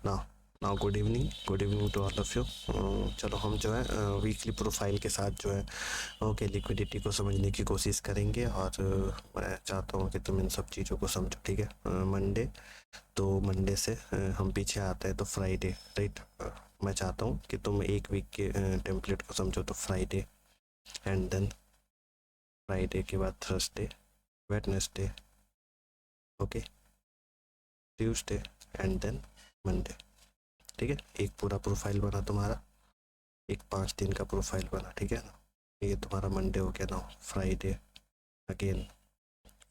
Now now good evening to all of you. चलो हम जो है वीकली प्रोफाइल के साथ जो है ओके लिक्विडिटी को समझने की कोशिश करेंगे, और मैं चाहता हूँ कि तुम इन सब चीज़ों को समझो, ठीक है। मंडे, तो मंडे से हम पीछे आते हैं तो फ्राइडे, राइट। मैं चाहता हूँ कि तुम एक वीक के टेम्पलेट को समझो, तो फ्राइडे एंड देन फ्राइडे के बाद Thursday, Wednesday, okay, Tuesday and then Monday, ठीक है। एक पूरा प्रोफाइल बना तुम्हारा, एक 5 दिन का प्रोफाइल बना, ठीक है ना। ये तुम्हारा मंडे हो गया ना। फ्राइडे अगेन,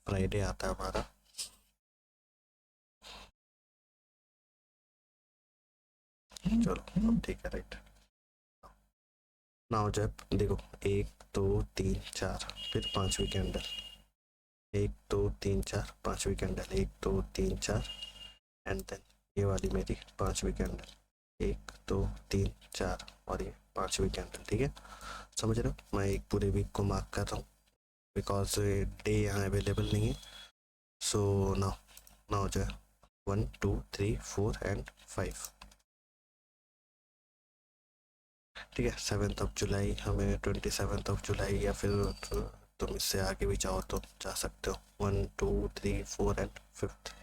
फ्राइडे आता है हमारा, चलो ठीक है, राइट। ना हो जाए, देखो 1 2 3 4, फिर 5वीं कैंडल, 1 2 3 4 5वीं कैंडल, 1 2 3 4 एंड देन ये वाली मेरी 5वीं कैंडल, 1 2 3 4 और ये 5वीं कैंडल, ठीक है। समझ रहे हो, मैं एक पूरे वीक को मार्क कर रहा हूँ बिकॉज डे यहाँ अवेलेबल नहीं है। सो ना ना हो जाए 1 2 3 4 एंड 5, ठीक है। 7 जुलाई हमें 27 जुलाई, या फिर तुम इससे आगे भी चाहो तो जा सकते हो, 1 2 3 4 and fifth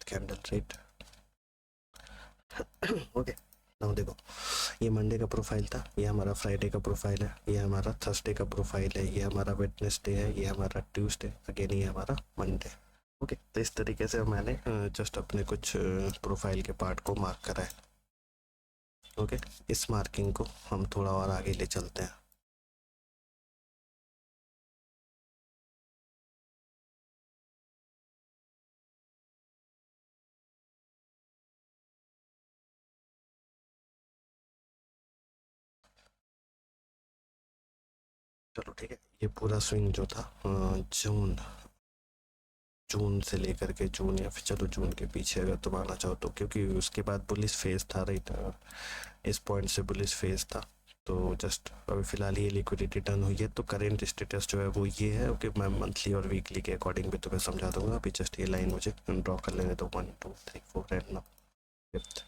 candle, right. Okay, now देखो, ये मंडे का प्रोफाइल था, ये हमारा फ्राइडे का प्रोफाइल है, ये हमारा थर्सडे का प्रोफाइल है, ये हमारा वेडनेसडे है, ये हमारा ट्यूसडे, अगेन ये हमारा मंडे। ओके, तो इस तरीके से मैंने जस्ट अपने कुछ प्रोफाइल के पार्ट को मार्क करा है। ओके, इस मार्किंग को हम थोड़ा और आगे ले चलते हैं। चलो ठीक है, ये पूरा स्विंग जो था जून जून से लेकर के जून, या फिर चलो जून के पीछे अगर तुम आना चाहो तो, क्योंकि उसके बाद बुलिश फेज था, राइट। इस पॉइंट से बुलिश फेज था, तो जस्ट अभी फिलहाल ये लिक्विडिटी टर्न हुई है, तो करेंट स्टेटस जो है वो ये है। ओके, मैं मंथली और वीकली के अकॉर्डिंग भी तुम्हें समझा दूंगा, अभी जस्ट ये लाइन मुझे ड्रॉ कर लेने दो, 1 2 3 4 एंड नाउ फिफ्थ।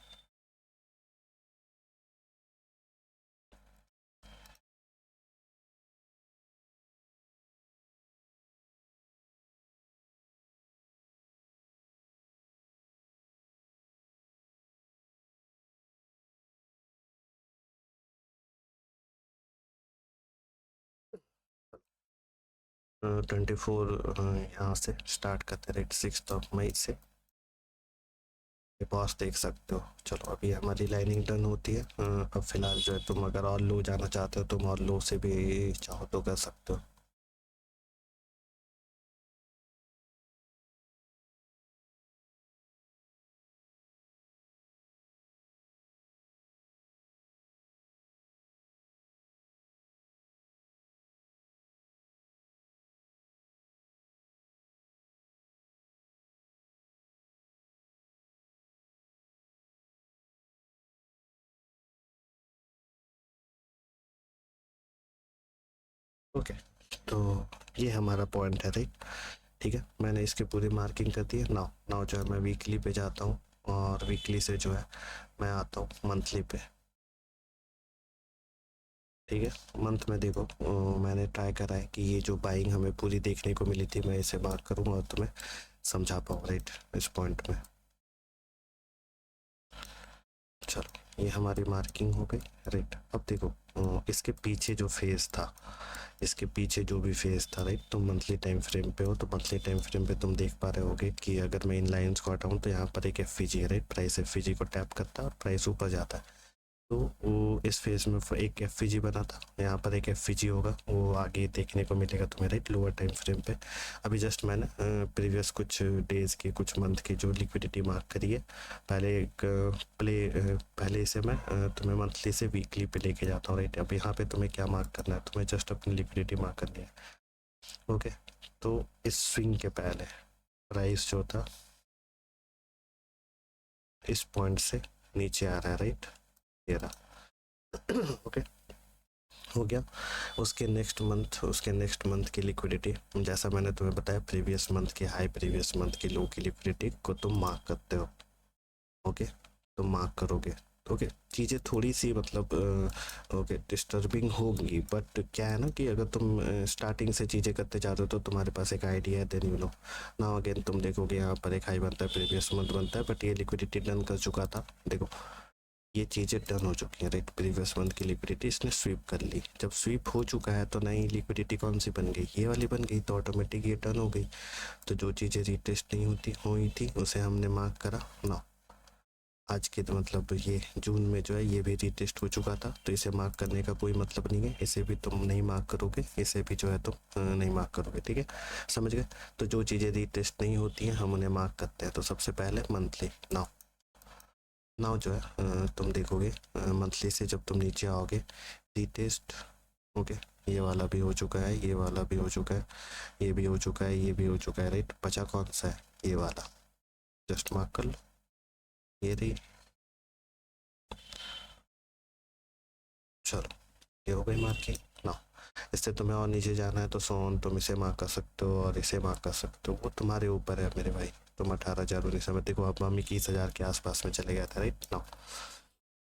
24 यहाँ से स्टार्ट करते, राइट, 6 मई से बॉस देख सकते हो। चलो अभी हमारी लाइनिंग डन होती है। अब फिलहाल जो है तुम अगर और लो जाना चाहते हो, तुम और लो से भी चाहो तो कर सकते हो। ओके, तो ये हमारा पॉइंट है, राइट। ठीक है, मैंने इसकी पूरी मार्किंग कर दी है। नाउ नाउ जो है मैं वीकली पे जाता हूँ, और वीकली से जो है मैं आता हूँ मंथली पे, ठीक है। मंथ में देखो, मैंने ट्राई करा है कि ये जो बाइंग हमें पूरी देखने को मिली थी, मैं इसे मार्क करूँगा और तुम्हें समझा पाऊँ, राइट, इस पॉइंट में। चलो ये हमारी मार्किंग हो गई, राइट। अब देखो, इसके पीछे जो फेज था, इसके पीछे जो भी फेज था, राइट, तुम मंथली टाइम फ्रेम पे हो, तो मंथली टाइम फ्रेम पे तुम देख पा रहे होगे कि अगर मैं इन लाइंस को हटाऊं तो यहाँ पर एक एफ है, राइट। प्राइस एफ को टैप करता है और प्राइस ऊपर जाता है, तो वो इस फेज में एक एफ बना था, यहाँ पर एक एफ होगा, वो आगे देखने को मिलेगा तुम्हें, राइट, लोअर टाइम फ्रेम पे। अभी जस्ट मैंने प्रीवियस कुछ डेज के, कुछ मंथ की जो लिक्विडिटी मार्क करी है, पहले एक पहले इसे मैं तुम्हें मंथली से वीकली पे लेके जाता हूँ, राइट। अब यहाँ पे तुम्हें क्या मार्क करना है, तुम्हें जस्ट अपनी लिक्विडिटी मार्क करनी है। ओके, तो इस स्विंग के पहले प्राइस जो था इस पॉइंट से नीचे आ रहा है, राइट, ये रहा। ओके, हो गया। उसके नेक्स्ट मंथ की लिक्विडिटी, जैसा मैंने तुम्हें बताया, प्रीवियस मंथ की हाई, प्रीवियस मंथ की लो की लिक्विडिटी को तुम मार्क करते हो। ओके, तो मार्क करोगे। ओके, चीज़ें थोड़ी सी मतलब ओके डिस्टर्बिंग होगी, बट क्या है ना कि अगर तुम स्टार्टिंग से चीज़ें करते जा रहे हो तो तुम्हारे पास एक आइडिया है, then you know now again तुम देखोगे यहाँ पर एक हाई बनता है, प्रीवियस मंथ बनता है, बट ये लिक्विडिटी डन कर चुका था। देखो ये चीज़ें डन हो चुकी हैं राइट, प्रीवियस मंथ की लिक्विडिटी इसने स्वीप कर ली। जब स्वीप हो चुका है तो नई लिक्विडिटी कौन सी बन गई, ये वाली बन गई, तो ऑटोमेटिक ये डन हो गई। तो जो चीज़ें रिटेस्ट नहीं होती हुई थी उसे हमने मार्क करा ना। आज के तो मतलब ये जून में जो है ये भी रिटेस्ट हो चुका था, तो इसे मार्क करने का कोई मतलब नहीं है, इसे भी तुम नहीं मार्क करोगे, इसे भी जो है तुम नहीं मार्क करोगे, ठीक है, समझ गए। तो जो चीज़ें रिटेस्ट नहीं होती हैं हम उन्हें मार्क करते हैं। तो सबसे पहले मंथली। नाउ नाउ जो है तुम देखोगे मंथली से जब तुम नीचे आओगे रिटेस्ट। ओके, ये वाला भी हो चुका है, ये वाला भी हो चुका है, ये भी हो चुका है, ये भी हो चुका है राइट। बचा कौन सा है, ये वाला, जस्ट मार्क कर लो, ये रही। चलो ये हो गई मार्किंग ना। इससे तुम्हें और नीचे जाना है तो सोन तुम इसे मार्क कर सकते हो और इसे मार्क कर सकते हो, वो तुम्हारे ऊपर है मेरे भाई। तुम 18,019 में देखो, अब मम्मी 21,000 के आसपास में चले गया था राइट ना।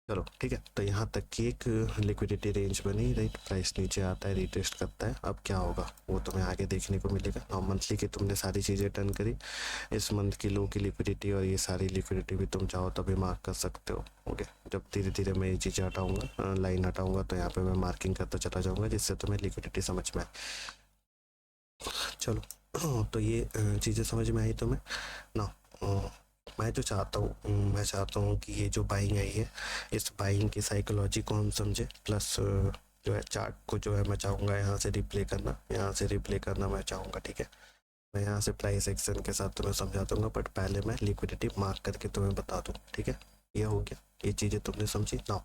चलो ठीक है, तो यहाँ तक की एक लिक्विडिटी रेंज बनी राइट। प्राइस नीचे आता है, रिटेस्ट करता है, अब क्या होगा वो तुम्हें आगे देखने को मिलेगा। और मंथली की तुमने सारी चीज़ें टर्न करी, इस मंथ की लो की लिक्विडिटी और ये सारी लिक्विडिटी भी तुम चाहो तभी मार्क कर सकते हो। ओके, जब धीरे धीरे मैं ये चीज़ें हटाऊंगा, लाइन हटाऊंगा, तो यहाँ पे मैं मार्किंग करता चला जाऊंगा जिससे तुम्हें लिक्विडिटी समझ में आए। चलो तो ये चीज़ें समझ में आई तुम्हें ना। मैं जो चाहता हूँ, मैं चाहता हूँ कि ये जो बाइंग आई है इस बाइंग की साइकोलॉजी को हम समझे, प्लस जो है चार्ट को जो है मैं चाहूँगा यहाँ से रिप्ले करना, यहाँ से रिप्ले करना मैं चाहूँगा, ठीक है। मैं यहाँ से प्राइस एक्शन के साथ तुम्हें समझा दूंगा, बट पहले मैं लिक्विडिटी मार्क करके तुम्हें बता दूँ, ठीक है। ये हो गया, ये चीज़ें तुमने समझी ना।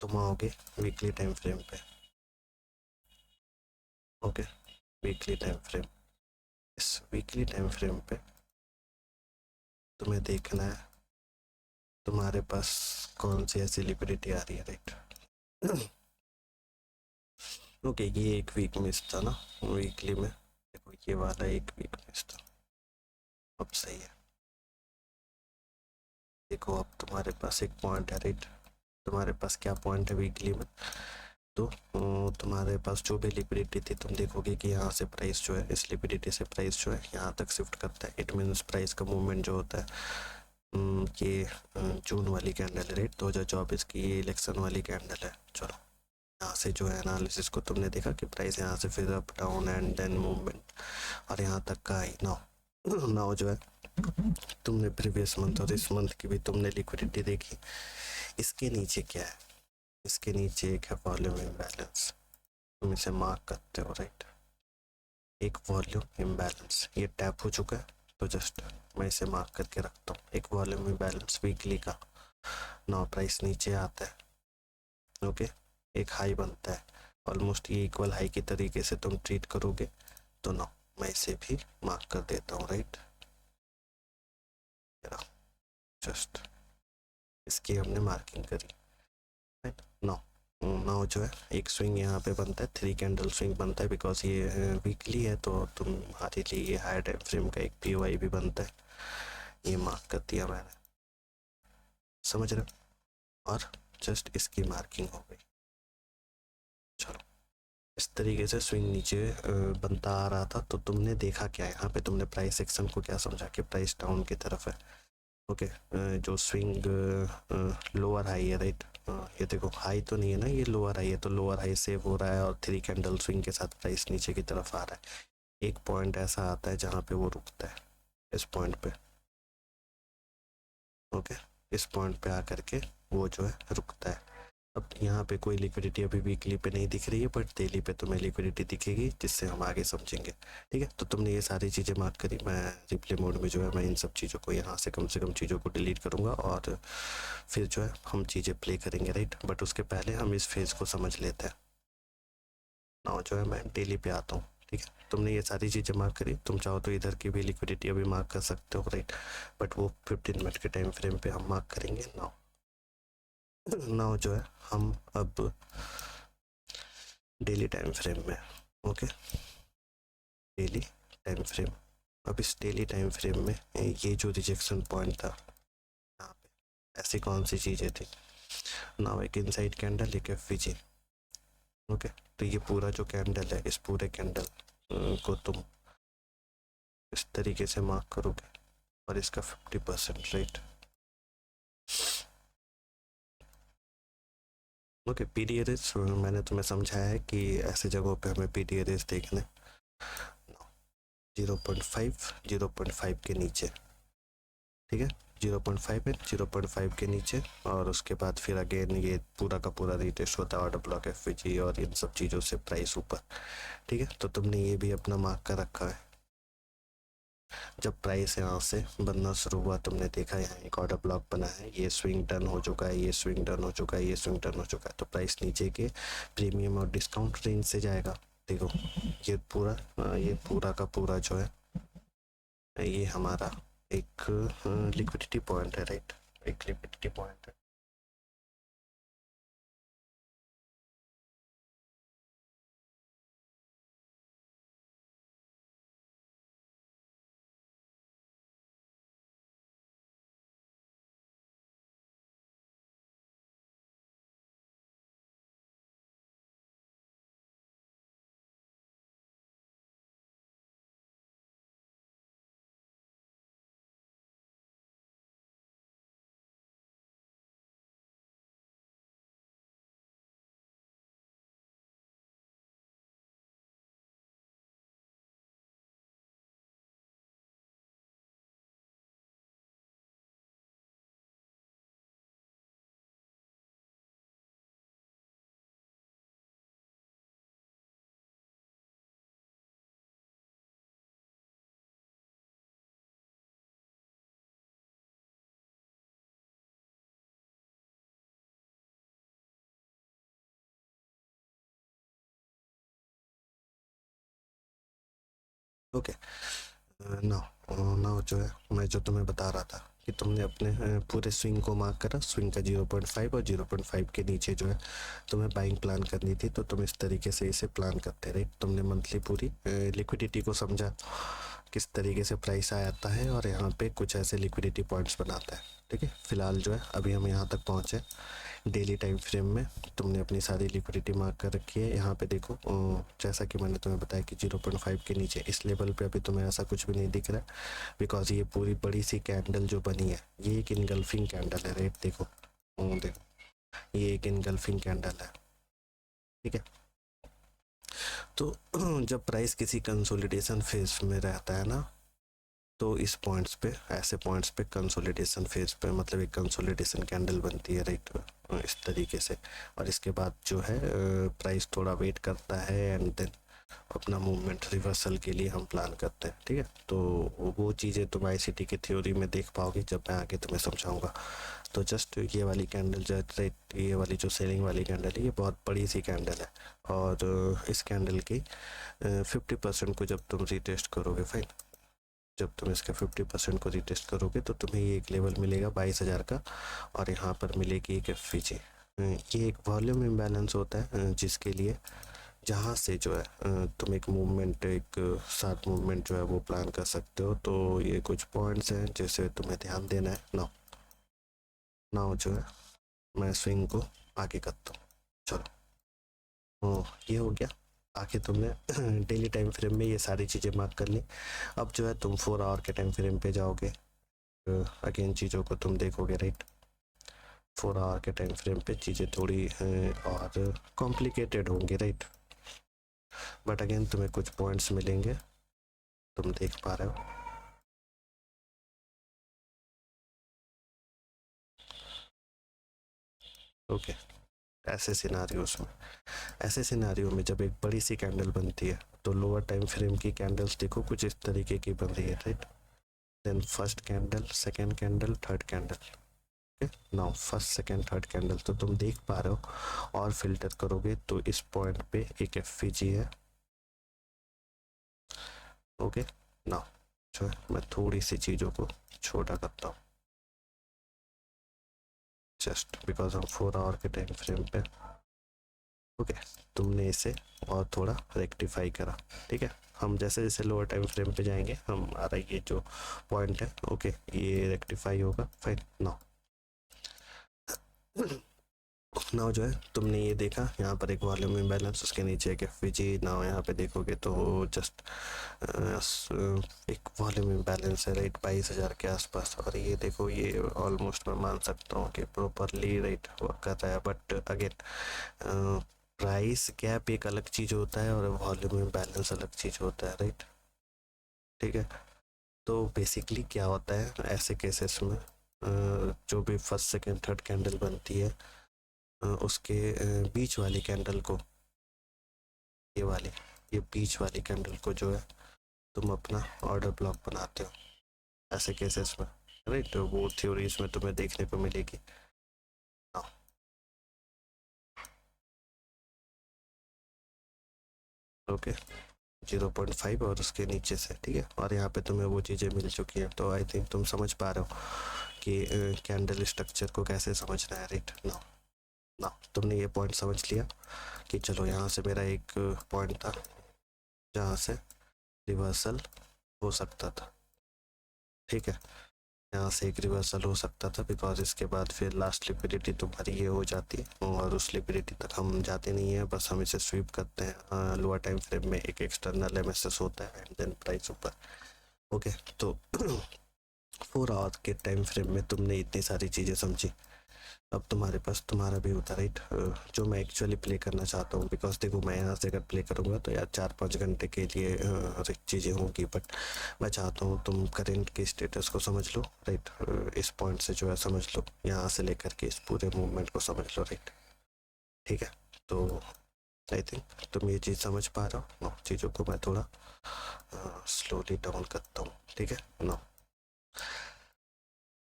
तुम आओगे वीकली टाइम फ्रेम पे। ओके, वीकली टाइम फ्रेम, इस वीकली टाइम फ्रेम पे तुम्हें देखना है तुम्हारे पास कौन सी ऐसी लिक्विडिटी आ रही है राइट। ओके, ये एक वीक मिस था ना वीकली में, देखो ये वाला एक वीक मिस था, अब सही है। देखो अब तुम्हारे पास एक पॉइंट है राइट, तुम्हारे पास क्या पॉइंट है वीकली में, तो तुम्हारे पास जो भी लिक्विडिटी थी तुम देखोगे कि यहाँ से प्राइस जो है, इस लिक्विडिटी से प्राइस जो है यहाँ तक शिफ्ट करता है। इट मीन्स प्राइस का मूवमेंट जो होता है ये जून वाली कैंडल है राइट, 2024 की ये इलेक्शन वाली कैंडल है। चलो यहाँ से जो है एनालिसिस को तुमने देखा कि प्राइस यहाँ से फिर up down and then movement और यहाँ तक का आई। नाउ नाउ जो है तुमने प्रीवियस मंथ और इस मंथ की भी तुमने लिक्विडिटी देखी, इसके नीचे क्या है, इसके नीचे एक है वॉल्यूम इम्बैलेंस, तुम इसे मार्क करते हो राइट। एक वॉल्यूम इम्बैलेंस ये टैप हो चुका है, तो जस्ट मैं इसे मार्क करके रखता हूँ, एक वॉल्यूम इम्बैलेंस वीकली का। नाउ प्राइस नीचे आता है, ओके, एक हाई बनता है, ऑलमोस्ट ये इक्वल हाई की तरीके से तुम ट्रीट करोगे, तो नो मैं इसे भी मार्क कर देता हूँ राइट। जस्ट इसकी हमने मार्किंग करी राइट। नो नाउ जो है एक स्विंग यहाँ पे बनता है, 3 कैंडल स्विंग बनता है, बिकॉज ये वीकली है तो तुम्हारे लिए ये हायर टाइम फ्रेम का एक POI भी बनता है, ये मार्क कर दिया मैंने, समझ रहे हो। और जस्ट इसकी मार्किंग हो गई। चलो इस तरीके से स्विंग नीचे बनता आ रहा था, तो तुमने देखा क्या यहाँ पे, तुमने प्राइस सेक्शन को क्या समझा कि प्राइस डाउन की तरफ है। ओके, जो स्विंग लोअर हाई है राइट, ये देखो हाई तो नहीं है ना, ये लोअर हाई है, तो लोअर हाई सेव हो रहा है और 3 कैंडल स्विंग के साथ प्राइस नीचे की तरफ आ रहा है। एक पॉइंट ऐसा आता है जहाँ पे वो रुकता है, इस पॉइंट पे। ओके, इस पॉइंट पे आकर के वो जो है रुकता है। अब यहाँ पे कोई लिक्विडिटी अभी वीकली पे नहीं दिख रही है, बट डेली पे तुम्हें लिक्विडिटी दिखेगी, जिससे हम आगे समझेंगे, ठीक है। तो तुमने ये सारी चीज़ें मार्क करी, मैं रिप्ले मोड में जो है मैं इन सब चीज़ों को यहाँ से कम चीज़ों को डिलीट करूँगा और फिर जो है हम चीज़ें प्ले करेंगे राइट। बट उसके पहले हम इस फेज़ को समझ लेते हैं। नाउ जो है मैं डेली पे आता हूँ, ठीक है। तुमने ये सारी चीज़ें मार्क करी, तुम चाहो तो इधर की भी लिक्विडिटी अभी मार्क कर सकते हो राइट, बट वो 15 मिनट के टाइम फ्रेम पे हम मार्क करेंगे। नाउ नाउ जो है हम अब डेली टाइम फ्रेम में, ओके, डेली टाइम फ्रेम। अब इस डेली टाइम फ्रेम में ये जो रिजेक्शन पॉइंट था यहाँ पे, ऐसी कौन सी चीज़ें थी। नाउ एक इनसाइड कैंडल, एक एफवीजी। ओके, तो ये पूरा जो कैंडल है, इस पूरे कैंडल को तुम इस तरीके से मार्क करोगे और इसका 50% रेट। ओके, पीडीआरएस मैंने तुम्हें समझाया है कि ऐसे जगहों पे हमें पीडीआरएस देखने 0.5 0.5 के नीचे, ठीक है, 0.5 है, 0.5 के नीचे, और उसके बाद फिर अगेन ये पूरा का पूरा रिटेस्ट होता है ऑर्डर ब्लॉक, एफवीजी और इन सब चीज़ों से प्राइस ऊपर। ठीक है, तो तुमने ये भी अपना मार्क कर रखा है। जब प्राइस यहाँ से बनना शुरू हुआ, तुमने देखा यहाँ एक ऑर्डर ब्लॉक बना है, ये स्विंग टर्न हो चुका है, ये स्विंग टर्न हो चुका है, ये स्विंग टर्न हो चुका है, तो प्राइस नीचे के प्रीमियम और डिस्काउंट रेंज से जाएगा। देखो ये पूरा का पूरा जो है, ये हमारा एक लिक्विडिटी पॉइंट है, राइट, एक लिक्विडिटी पॉइंट है। ओके, नाउ जो है, मैं जो तुम्हें बता रहा था कि तुमने अपने पूरे स्विंग को मार्क करा, स्विंग का 0.5 और 0.5 के नीचे जो है तुम्हें बाइंग प्लान करनी थी, तो तुम इस तरीके से इसे प्लान करते रहे। तुमने मंथली पूरी लिक्विडिटी को समझा, किस तरीके से प्राइस आता है और यहाँ पे कुछ ऐसे लिक्विडिटी पॉइंट्स बनाता है। ठीक है, फिलहाल जो है अभी हम यहाँ तक पहुँचे डेली टाइम फ्रेम में। तुमने अपनी सारी लिक्विडिटी मार्क कर रखी है। यहाँ पे देखो, जैसा कि मैंने तुम्हें बताया कि 0.5 के नीचे इस लेवल पे अभी तुम्हें ऐसा कुछ भी नहीं दिख रहा है, बिकॉज ये पूरी बड़ी सी कैंडल जो बनी है, ये एक इनगल्फिंग कैंडल है, राइट। देखो देखो, ये एक इनगल्फिंग कैंडल है, ठीक है। तो जब प्राइस किसी कंसोलिडेशन फेज में रहता है ना, तो इस पॉइंट्स पे, ऐसे पॉइंट्स पे कंसोलिडेशन फेज पे, मतलब एक कंसोलिडेशन कैंडल बनती है, राइट, इस तरीके से। और इसके बाद जो है प्राइस थोड़ा वेट करता है एंड देन अपना मूवमेंट रिवर्सल के लिए हम प्लान करते हैं। ठीक है, तो वो चीज़ें तुम आईसीटी की थ्योरी में देख पाओगे जब मैं आगे तुम्हें समझाऊंगा। तो जस्ट ये वाली कैंडल जो है, ये वाली जो सेलिंग वाली कैंडल है, ये बहुत बड़ी सी कैंडल है, और इस कैंडल की 50% को जब तुम रीटेस्ट करोगे, फाइन, जब तुम इसका 50% को रिटेस्ट करोगे तो तुम्हें ये एक लेवल मिलेगा 22,000 का, और यहाँ पर मिलेगी एक एफवीजी। ये एक वॉल्यूम इम्बैलेंस होता है, जिसके लिए जहाँ से जो है तुम एक मूवमेंट, एक साथ मूवमेंट जो है वो प्लान कर सकते हो। तो ये कुछ पॉइंट्स हैं जिसे तुम्हें ध्यान देना है। नाउ नाउ जो है मैं स्विंग को आगे करता हूँ। चलो, ये हो गया। आखिर तुमने डेली टाइम फ्रेम में ये सारी चीज़ें मार्क कर ली। अब जो है तुम 4 आवर के टाइम फ्रेम पे जाओगे, अगेन चीज़ों को तुम देखोगे, राइट। 4 आवर के टाइम फ्रेम पे चीज़ें थोड़ी और कॉम्प्लिकेटेड होंगी, राइट, बट अगेन तुम्हें कुछ पॉइंट्स मिलेंगे, तुम देख पा रहे हो। ओके, ऐसे सिनारियों में जब एक बड़ी सी कैंडल बनती है, तो लोअर टाइम फ्रेम की कैंडल्स देखो कुछ इस तरीके की बन रही है, right. Then first candle, second candle, third candle. Okay, now first second third candle तो तुम देख पा रहे हो, और फिल्टर करोगे तो इस पॉइंट पे एक एफवीजी है। ओके, नाउ जो है मैं थोड़ी सी चीज़ों को छोटा करता हूँ, जस्ट बिकॉज हम 4 आवर के टाइम फ्रेम पे। ओके, तुमने इसे और थोड़ा रेक्टिफाई करा, ठीक है। हम जैसे जैसे लोअर टाइम फ्रेम पे जाएंगे हमारा ये जो पॉइंट है, ओके, ये रेक्टिफाई होगा, फाइन। नाउ नाउ जो है तुमने ये देखा यहाँ पर एक वॉल्यूम इम्बैलेंस, उसके नीचे एक एफ नाउ यहाँ पे देखोगे तो जस्ट एक वॉल्यूम इम्बैलेंस है राइट 22,000 के आसपास। और ये देखो ये ऑलमोस्ट मैं मान सकता हूँ कि प्रॉपरली राइट वर्क कर रहा है, बट अगेन प्राइस गैप एक अलग चीज़ होता है और वॉल्यूम इम्बैलेंस अलग चीज़ होता है राइट। ठीक है, तो बेसिकली क्या होता है ऐसे केसेस में, जो भी फर्स्ट सेकेंड थर्ड कैंडल बनती है उसके बीच वाली कैंडल को, ये वाली, ये बीच वाली कैंडल को जो है तुम अपना ऑर्डर ब्लॉक बनाते हो ऐसे केसेस में राइट। तो वो थ्योरीज में तुम्हें देखने को मिलेगी। ओके 0.5 और उसके नीचे से, ठीक है, और यहाँ पे तुम्हें वो चीज़ें मिल चुकी हैं, तो आई थिंक तुम समझ पा रहे हो कि कैंडल स्ट्रक्चर को कैसे समझना है राइट। ना ना तुमने ये पॉइंट समझ लिया कि चलो यहाँ से मेरा एक पॉइंट था जहाँ से रिवर्सल हो सकता था, ठीक है, यहाँ से एक रिवर्सल हो सकता था बिकॉज इसके बाद फिर लास्ट लिक्विडिटी तुम्हारी ये हो जाती है और उस लिक्विडिटी तक हम जाते नहीं हैं, बस हम इसे स्वीप करते हैं। लोअर टाइम फ्रेम में एक एक्सटर्नल एमएसएस होता है एंड देन प्राइस ऊपर। ओके तो 4 आवर के टाइम फ्रेम में तुमने इतनी सारी चीज़ें समझी, अब तुम्हारे पास तुम्हारा भी होता राइट जो मैं एक्चुअली प्ले करना चाहता हूँ। बिकॉज देखो मैं यहाँ से अगर प्ले करूँगा तो यार 4-5 घंटे के लिए चीज़ें होंगी, बट मैं चाहता हूँ तुम करेंट के स्टेटस को समझ लो राइट, इस पॉइंट से जो है समझ लो, यहाँ से लेकर के इस पूरे मूवमेंट को समझ लो राइट। ठीक है, तो आई थिंक तुम ये चीज़ समझ पा रहे हो नो, चीज़ों को मैं थोड़ा स्लोली डाउन करता हूँ, ठीक है नो।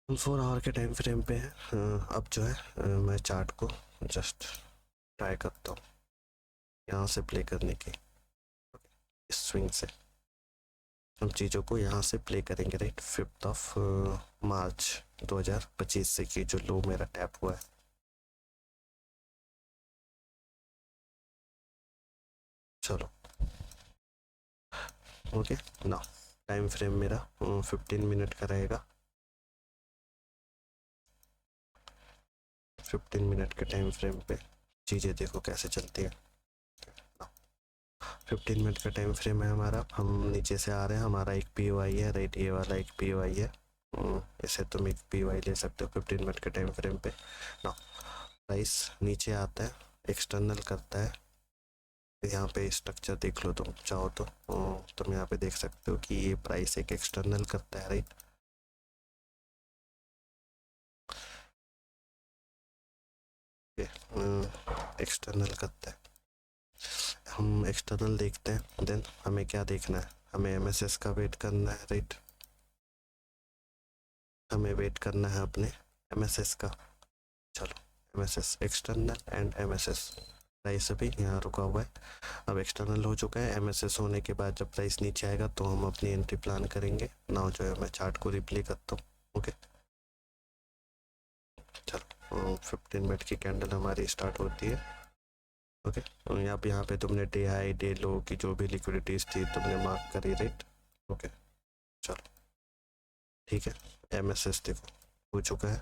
4 आवर के टाइम फ्रेम पे है, अब जो है मैं चार्ट को जस्ट ट्राई करता हूँ यहाँ से प्ले करने की, इस स्विंग से हम चीज़ों को यहाँ से प्ले करेंगे राइट। 5 मार्च 2025 से कि जो लो मेरा टैप हुआ है, चलो ओके ना। टाइम फ्रेम मेरा 15 मिनट का रहेगा, 15 मिनट के टाइम फ्रेम पे चीज़ें देखो कैसे चलती है। 15 मिनट का टाइम फ्रेम है हमारा, हम नीचे से आ रहे हैं, हमारा एक पी ओ आई है राइट, ये वाला एक पी ओ आई है, इसे तुम एक पी ओ आई ले सकते हो 15 मिनट के टाइम फ्रेम पे ना। प्राइस नीचे आता है, एक्सटर्नल करता है, यहाँ पे स्ट्रक्चर देख लो तुम चाहो तो तुम यहाँ पे देख सकते हो कि ये प्राइस एक एक्सटर्नल करता है राइट। एक्सटर्नल करता है, हम एक्सटर्नल देखते हैं, देन हमें क्या देखना है, हमें एमएसएस का वेट करना है राइट, हमें वेट करना है अपने एमएसएस का। चलो MSS external and MSS, price अभी यहाँ रुका हुआ है, अब एक्सटर्नल हो चुका है, एमएसएस होने के बाद जब प्राइस नीचे आएगा तो हम अपनी एंट्री प्लान करेंगे। नाउ जो है मैं चार्ट को रिप्ले करता हूँ। ओके चलो 15 मिनट की कैंडल हमारी स्टार्ट होती है। ओके तो यहाँ पे तुमने डे हाई डे लो की जो भी लिक्विडिटीज थी तुमने मार्क करी राइट। ओके चलो ठीक है, एमएसएस देखो हो चुका है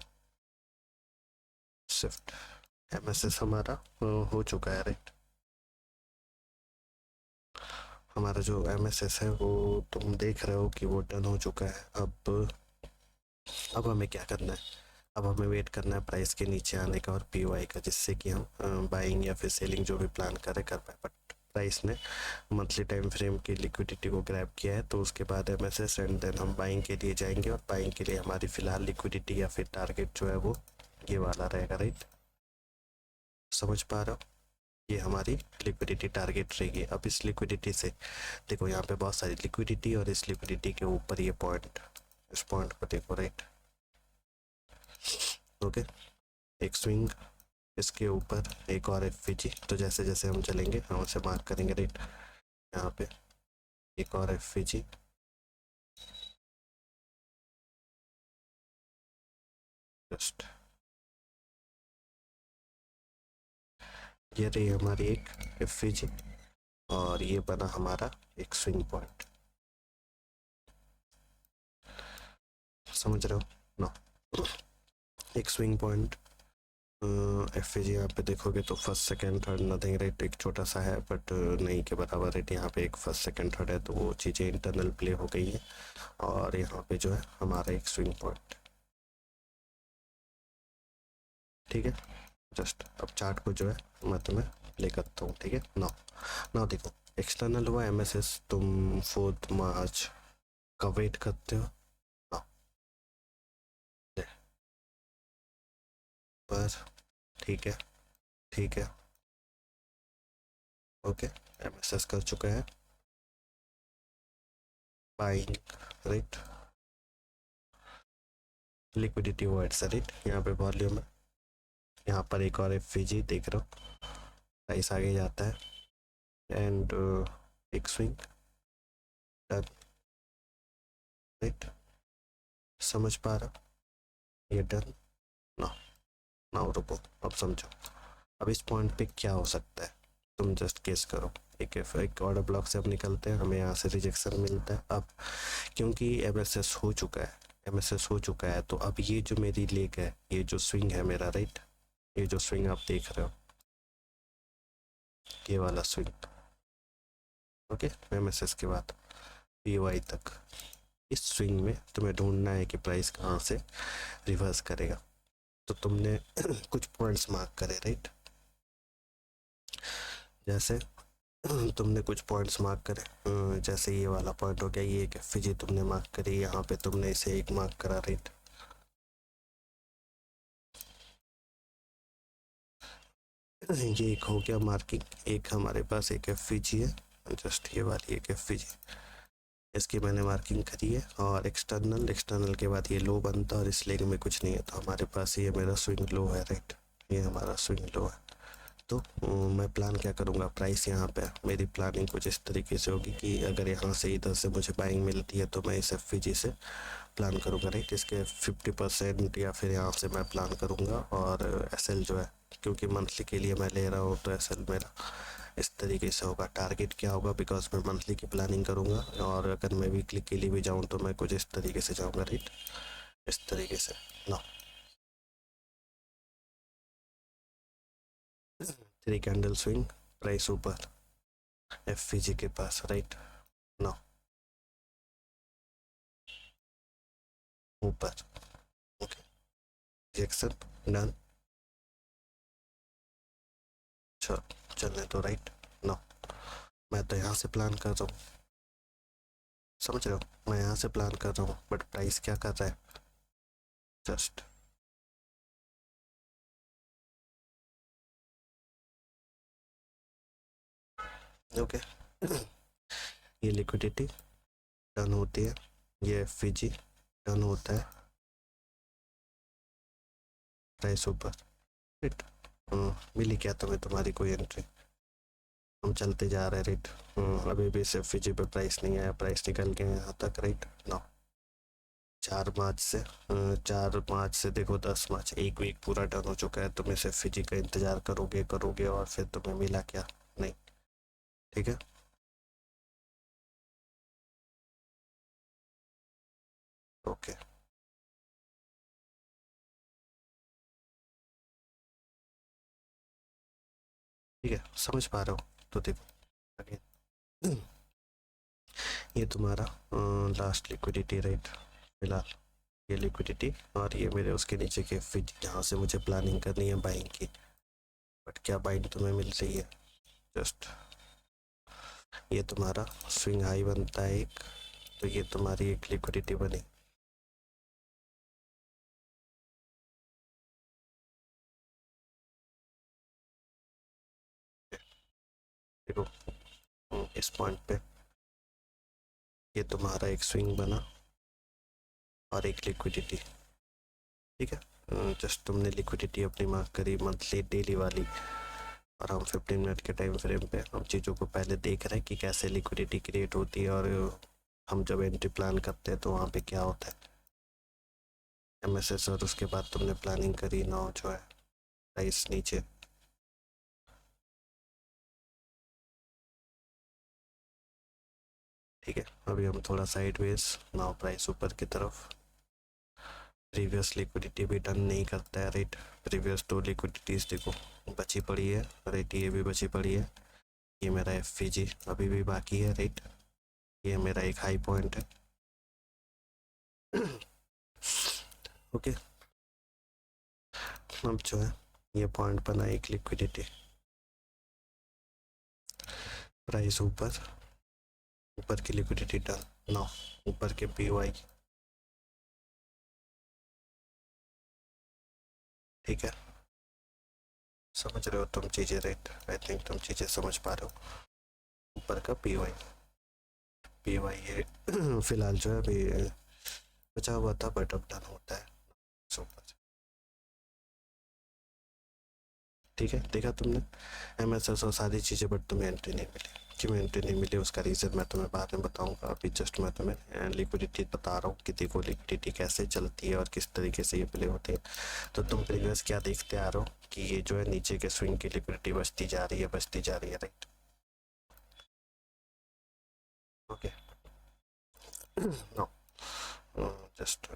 शिफ्ट, एमएसएस हमारा हो चुका है राइट। हमारा जो एमएसएस है वो तुम देख रहे हो कि वो डन हो चुका है। अब हमें क्या करना है, अब हमें वेट करना है प्राइस के नीचे आने का और पीओआई का, जिससे कि हम बाइंग या फिर सेलिंग जो भी प्लान करें कर पाए। बट प्राइस ने मंथली टाइम फ्रेम की लिक्विडिटी को ग्रैब किया है, तो उसके बाद एमएसएस एंड देन हम बाइंग के लिए जाएंगे, और बाइंग के लिए हमारी फ़िलहाल लिक्विडिटी या फिर टारगेट जो है वो ये वाला रहेगा राइट। समझ पा रहे हो, ये हमारी लिक्विडिटी टारगेट रहेगी। अब इस लिक्विडिटी से देखो यहाँ पे बहुत सारी लिक्विडिटी, और इस लिक्विडिटी के ऊपर ये पॉइंट, इस पॉइंट को देखो राइट। ओके एक स्विंग, इसके ऊपर एक और एफ, तो जैसे जैसे हम चलेंगे हम उसे मार्क करेंगे राइट। यहाँ पे एक और एफ, जस्ट ये रही हमारी एक एफ, और ये बना हमारा एक स्विंग पॉइंट। समझ रहे हो ना, एक स्विंग पॉइंट एफ यहाँ पे देखोगे तो first second third nothing right, एक छोटा सा है बट नहीं के बराबर राइट। यहाँ पे एक फर्स्ट सेकंड थर्ड है तो वो चीज़ें इंटरनल प्ले हो गई है। और यहाँ पे जो है हमारा एक स्विंग पॉइंट, ठीक है। जस्ट अब चार्ट को जो है मैं तुम्हें प्ले करता हूँ, ठीक है। नाउ नाउ देखो, एक्सटर्नल हुआ एमएसएस, तुम 4 मार्च का वेट करते हो। नाउ पर ठीक है, ठीक है, ओके, एमएसएस कर चुका है buying right, liquidity words right, यहाँ पे वॉल्यूम है, यहाँ पर एक और एफवीजी देख रहे हो, प्राइस आगे जाता है एंड एक स्विंग डन राइट, समझ पा रहा, ये डन। ना नाउ रुको, अब समझो, अब इस पॉइंट पे क्या हो सकता है, तुम जस्ट गेस करो। एक ऑर्डर ब्लॉक से अब निकलते हैं, हमें यहाँ से रिजेक्शन मिलता है अब, क्योंकि एमएसएस हो चुका है, एमएसएस हो चुका है, तो अब ये जो मेरी लेग है, ये जो स्विंग है मेरा राइट, ये जो स्विंग आप देख रहे हो, ये वाला स्विंग, ओके, एमएसएस के बाद पीओआई तक, इस स्विंग में तुम्हें ढूंढना है कि प्राइस कहाँ से रिवर्स करेगा। तो तुमने कुछ पॉइंट्स मार्क करे राइट, जैसे तुमने कुछ पॉइंट्स मार्क करे, जैसे ये वाला पॉइंट हो गया, ये एक एफजी तुमने मार्क करी, यहाँ पे तुमने इसे एक मार्क करा राइट, ये एक हो गया मार्किंग। एक हमारे पास एक एफजी है, जस्ट ये वाली एक एफजी, इसकी मैंने मार्किंग करी है। और एक्सटर्नल, एक्सटर्नल के बाद ये लो बनता है और इस लेग में कुछ नहीं है, तो हमारे पास ये मेरा स्विंग लो है राइट, ये हमारा स्विंग लो है। तो मैं प्लान क्या करूँगा, प्राइस यहाँ पे मेरी प्लानिंग कुछ इस तरीके से होगी कि अगर यहाँ से इधर से मुझे बाइंग मिलती है तो मैं इस एफवीजी से प्लान करूँगा राइट, इसके 50% या फिर यहाँ से मैं प्लान करूँगा। और एसएल जो है, क्योंकि मंथली के लिए मैं ले रहा हूँ तो एसएल मेरा इस तरीके से होगा। टारगेट क्या होगा, बिकॉज मैं मंथली की प्लानिंग करूँगा, और अगर मैं वीकली के लिए भी जाऊँ तो मैं कुछ इस तरीके से जाऊँगा राइट, इस तरीके से ना, 3 कैंडल स्विंग, प्राइस ऊपर एफवीजी के पास राइट, ना ऊपर, ओके, रिजेक्शन डन, चल चलने तो राइट। ना मैं तो यहाँ से प्लान कर रहा हूँ, समझ रहे हो, मैं यहाँ से प्लान कर रहा हूँ बट प्राइस क्या कर रहा है, जस्ट ओके। ये लिक्विडिटी डन होती है, ये एफवीजी डन होता है, प्राइस ऊपर राइट, मिली क्या तुम्हें तुम्हारी कोई एंट्री, हम चलते जा रहे हैं राइट, अभी भी सिर्फ एफवीजी पे प्राइस नहीं आया, प्राइस निकल गया यहाँ तक राइट। ना 4 मार्च से 4 मार्च से देखो 10 मार्च, एक वीक पूरा डन हो चुका है, तुम इस एफवीजी का इंतजार करोगे करोगे और फिर तुम्हें मिला क्या, नहीं, ठीक है, ओके, ठीक है, समझ पा रहे हो। तो देखो अगेन, ये तुम्हारा लास्ट लिक्विडिटी राइट, फिलहाल ये लिक्विडिटी, और ये मेरे उसके नीचे के फिट जहाँ से मुझे प्लानिंग करनी है बाइंग की, बट क्या बाइंग तुम्हें मिल रही है, जस्ट ये तुम्हारा स्विंग हाई बनता है एक, तो ये तुम्हारी एक लिक्विडिटी बनी, देखो इस पॉइंट पे ये तुम्हारा एक स्विंग बना और एक लिक्विडिटी, ठीक है। जस्ट तुमने लिक्विडिटी अपनी मार्क करी मंथली डेली वाली, और हम 15 मिनट के टाइम फ्रेम पे हम चीज़ों को पहले देख रहे हैं कि कैसे लिक्विडिटी क्रिएट होती है, और हम जब एंट्री प्लान करते हैं तो वहाँ पे क्या होता है, एमएसएस, और उसके बाद तुमने प्लानिंग करी नाउ जो है प्राइस नीचे, ठीक है। अभी हम थोड़ा साइडवेज, नाउ प्राइस ऊपर की तरफ, प्रीवियस लिक्विडिटी भी डन नहीं करता है, राइट। प्रीवियस 2 लिक्विडिटीज देखो बची पड़ी है, राइट। ये भी बची पड़ी है। ये मेरा एफ अभी भी बाकी है, राइट। ये मेरा एक हाई पॉइंट है। ओके, अब जो है ये पॉइंट बना एक लिक्विडिटी, प्राइस ऊपर, ऊपर की लिक्विडिटी डन। नाउ ऊपर के पीवाई, ठीक है। समझ रहे हो तुम चीज़ें, राइट। आई थिंक तुम चीज़ें समझ पा रहे हो। ऊपर का पीवाई, पीवाई ये फिलहाल जो है अभी बचा हुआ था, बट अब डन होता है ऊपर, ठीक है। देखा तुमने एमएसएस और सारी चीज़ें, बट तुम्हें एंट्री नहीं मिली। क्यों एंट्री नहीं मिली उसका रीज़न मैं तुम्हें बाद में बताऊंगा। अभी जस्ट मैं तुम्हें लिक्विडिटी बता रहा हूँ कि देखो लिक्विडिटी कैसे चलती है और किस तरीके से ये प्ले होती है। तो तुम प्रीवियस क्या देखते आ रहे हो कि ये जो है नीचे के स्विंग की लिक्विडिटी बचती जा रही है, बचती जा रही है, राइट। ओके, नो, जस्ट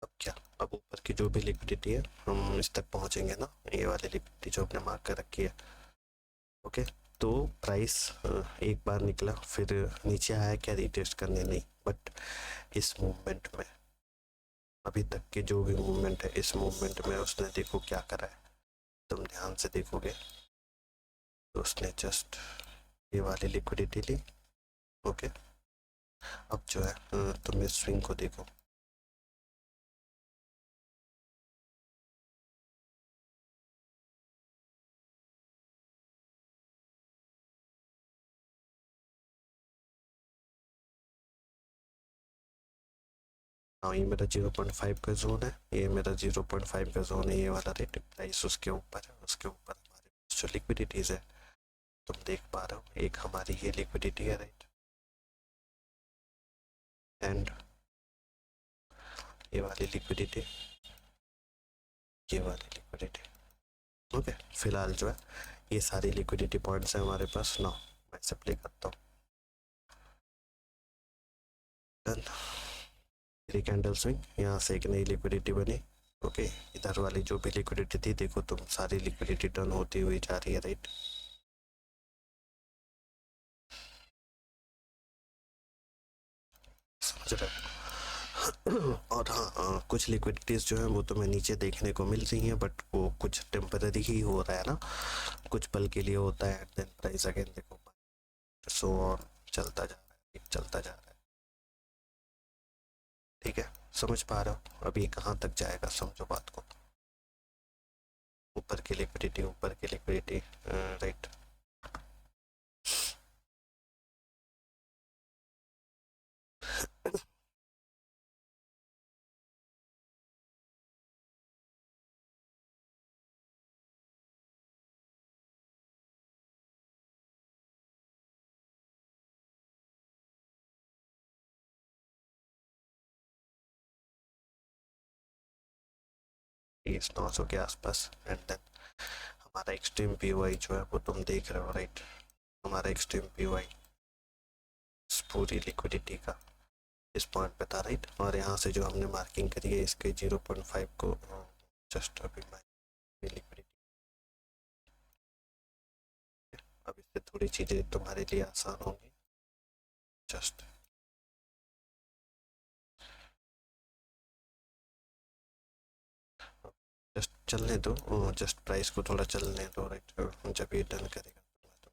अब क्या, अब ऊपर की जो भी लिक्विडिटी है हम इस तक पहुंचेंगे ना, ये वाली लिक्विडिटी जो हमने मार्क कर रखी है। ओके, तो प्राइस एक बार निकला, फिर नीचे आया क्या रीटेस्ट करने, नहीं, बट इस मूवमेंट में, अभी तक के जो भी मूवमेंट है, इस मूवमेंट में उसने देखो क्या करा है। तुम ध्यान से देखोगे तो उसने जस्ट ये वाली लिक्विडिटी ली। ओके, अब जो है तुम इस स्विंग को देखो, हाँ ये मेरा 0.5 का जोन है, ये मेरा 0.5 का जोन है, ये वाला रेट। प्राइस उसके ऊपर है, उसके ऊपर हमारे जो लिक्विडिटीज़ है तुम देख पा रहे हो। एक हमारी ये लिक्विडिटी है, राइट, एंड ये वाली लिक्विडिटी, ये वाली लिक्विडिटी। ओके, फिलहाल जो है ये सारी लिक्विडिटी पॉइंट्स हैं हमारे पास। नाउ मैं इसे प्ले करता हूँ। डन, थ्री कैंडल स्विंग, यहाँ से एक नई लिक्विडिटी बनी। ओके, इधर वाली जो भी लिक्विडिटी थी देखो तुम, सारी लिक्विडिटी डन होती हुई जा रही है, राइट। समझ रहे हो? और हाँ, कुछ लिक्विडिटीज जो है वो तुम्हें नीचे देखने को मिल रही हैं, बट वो कुछ टेम्पररी ही हो रहा है ना, कुछ पल के लिए होता है, देन प्राइस अगेन देखो सो और चलता जा रहा है, चलता जा रहा है, ठीक है। समझ पा रहे हो अभी कहाँ तक जाएगा, समझो बात को। ऊपर की लिक्विडिटी, ऊपर की लिक्विडिटी, राइट। इस 900 के आसपास, एंड देन हमारा एक्सट्रीम पीवाई जो है वो तुम देख रहे हो, राइट। हमारा एक्सट्रीम पीवाई पूरी लिक्विडिटी का इस पॉइंट पे था, राइट। और यहाँ से जो हमने मार्किंग करी है इसके 0.5 को, जस्ट अभी लिक्विडिटी, अब इससे थोड़ी चीज़ें तुम्हारे लिए आसान होंगी। जस्ट जस्ट चलने दो, जस्ट प्राइस को थोड़ा चलने दो, राइट। जब ये डन करेगा तो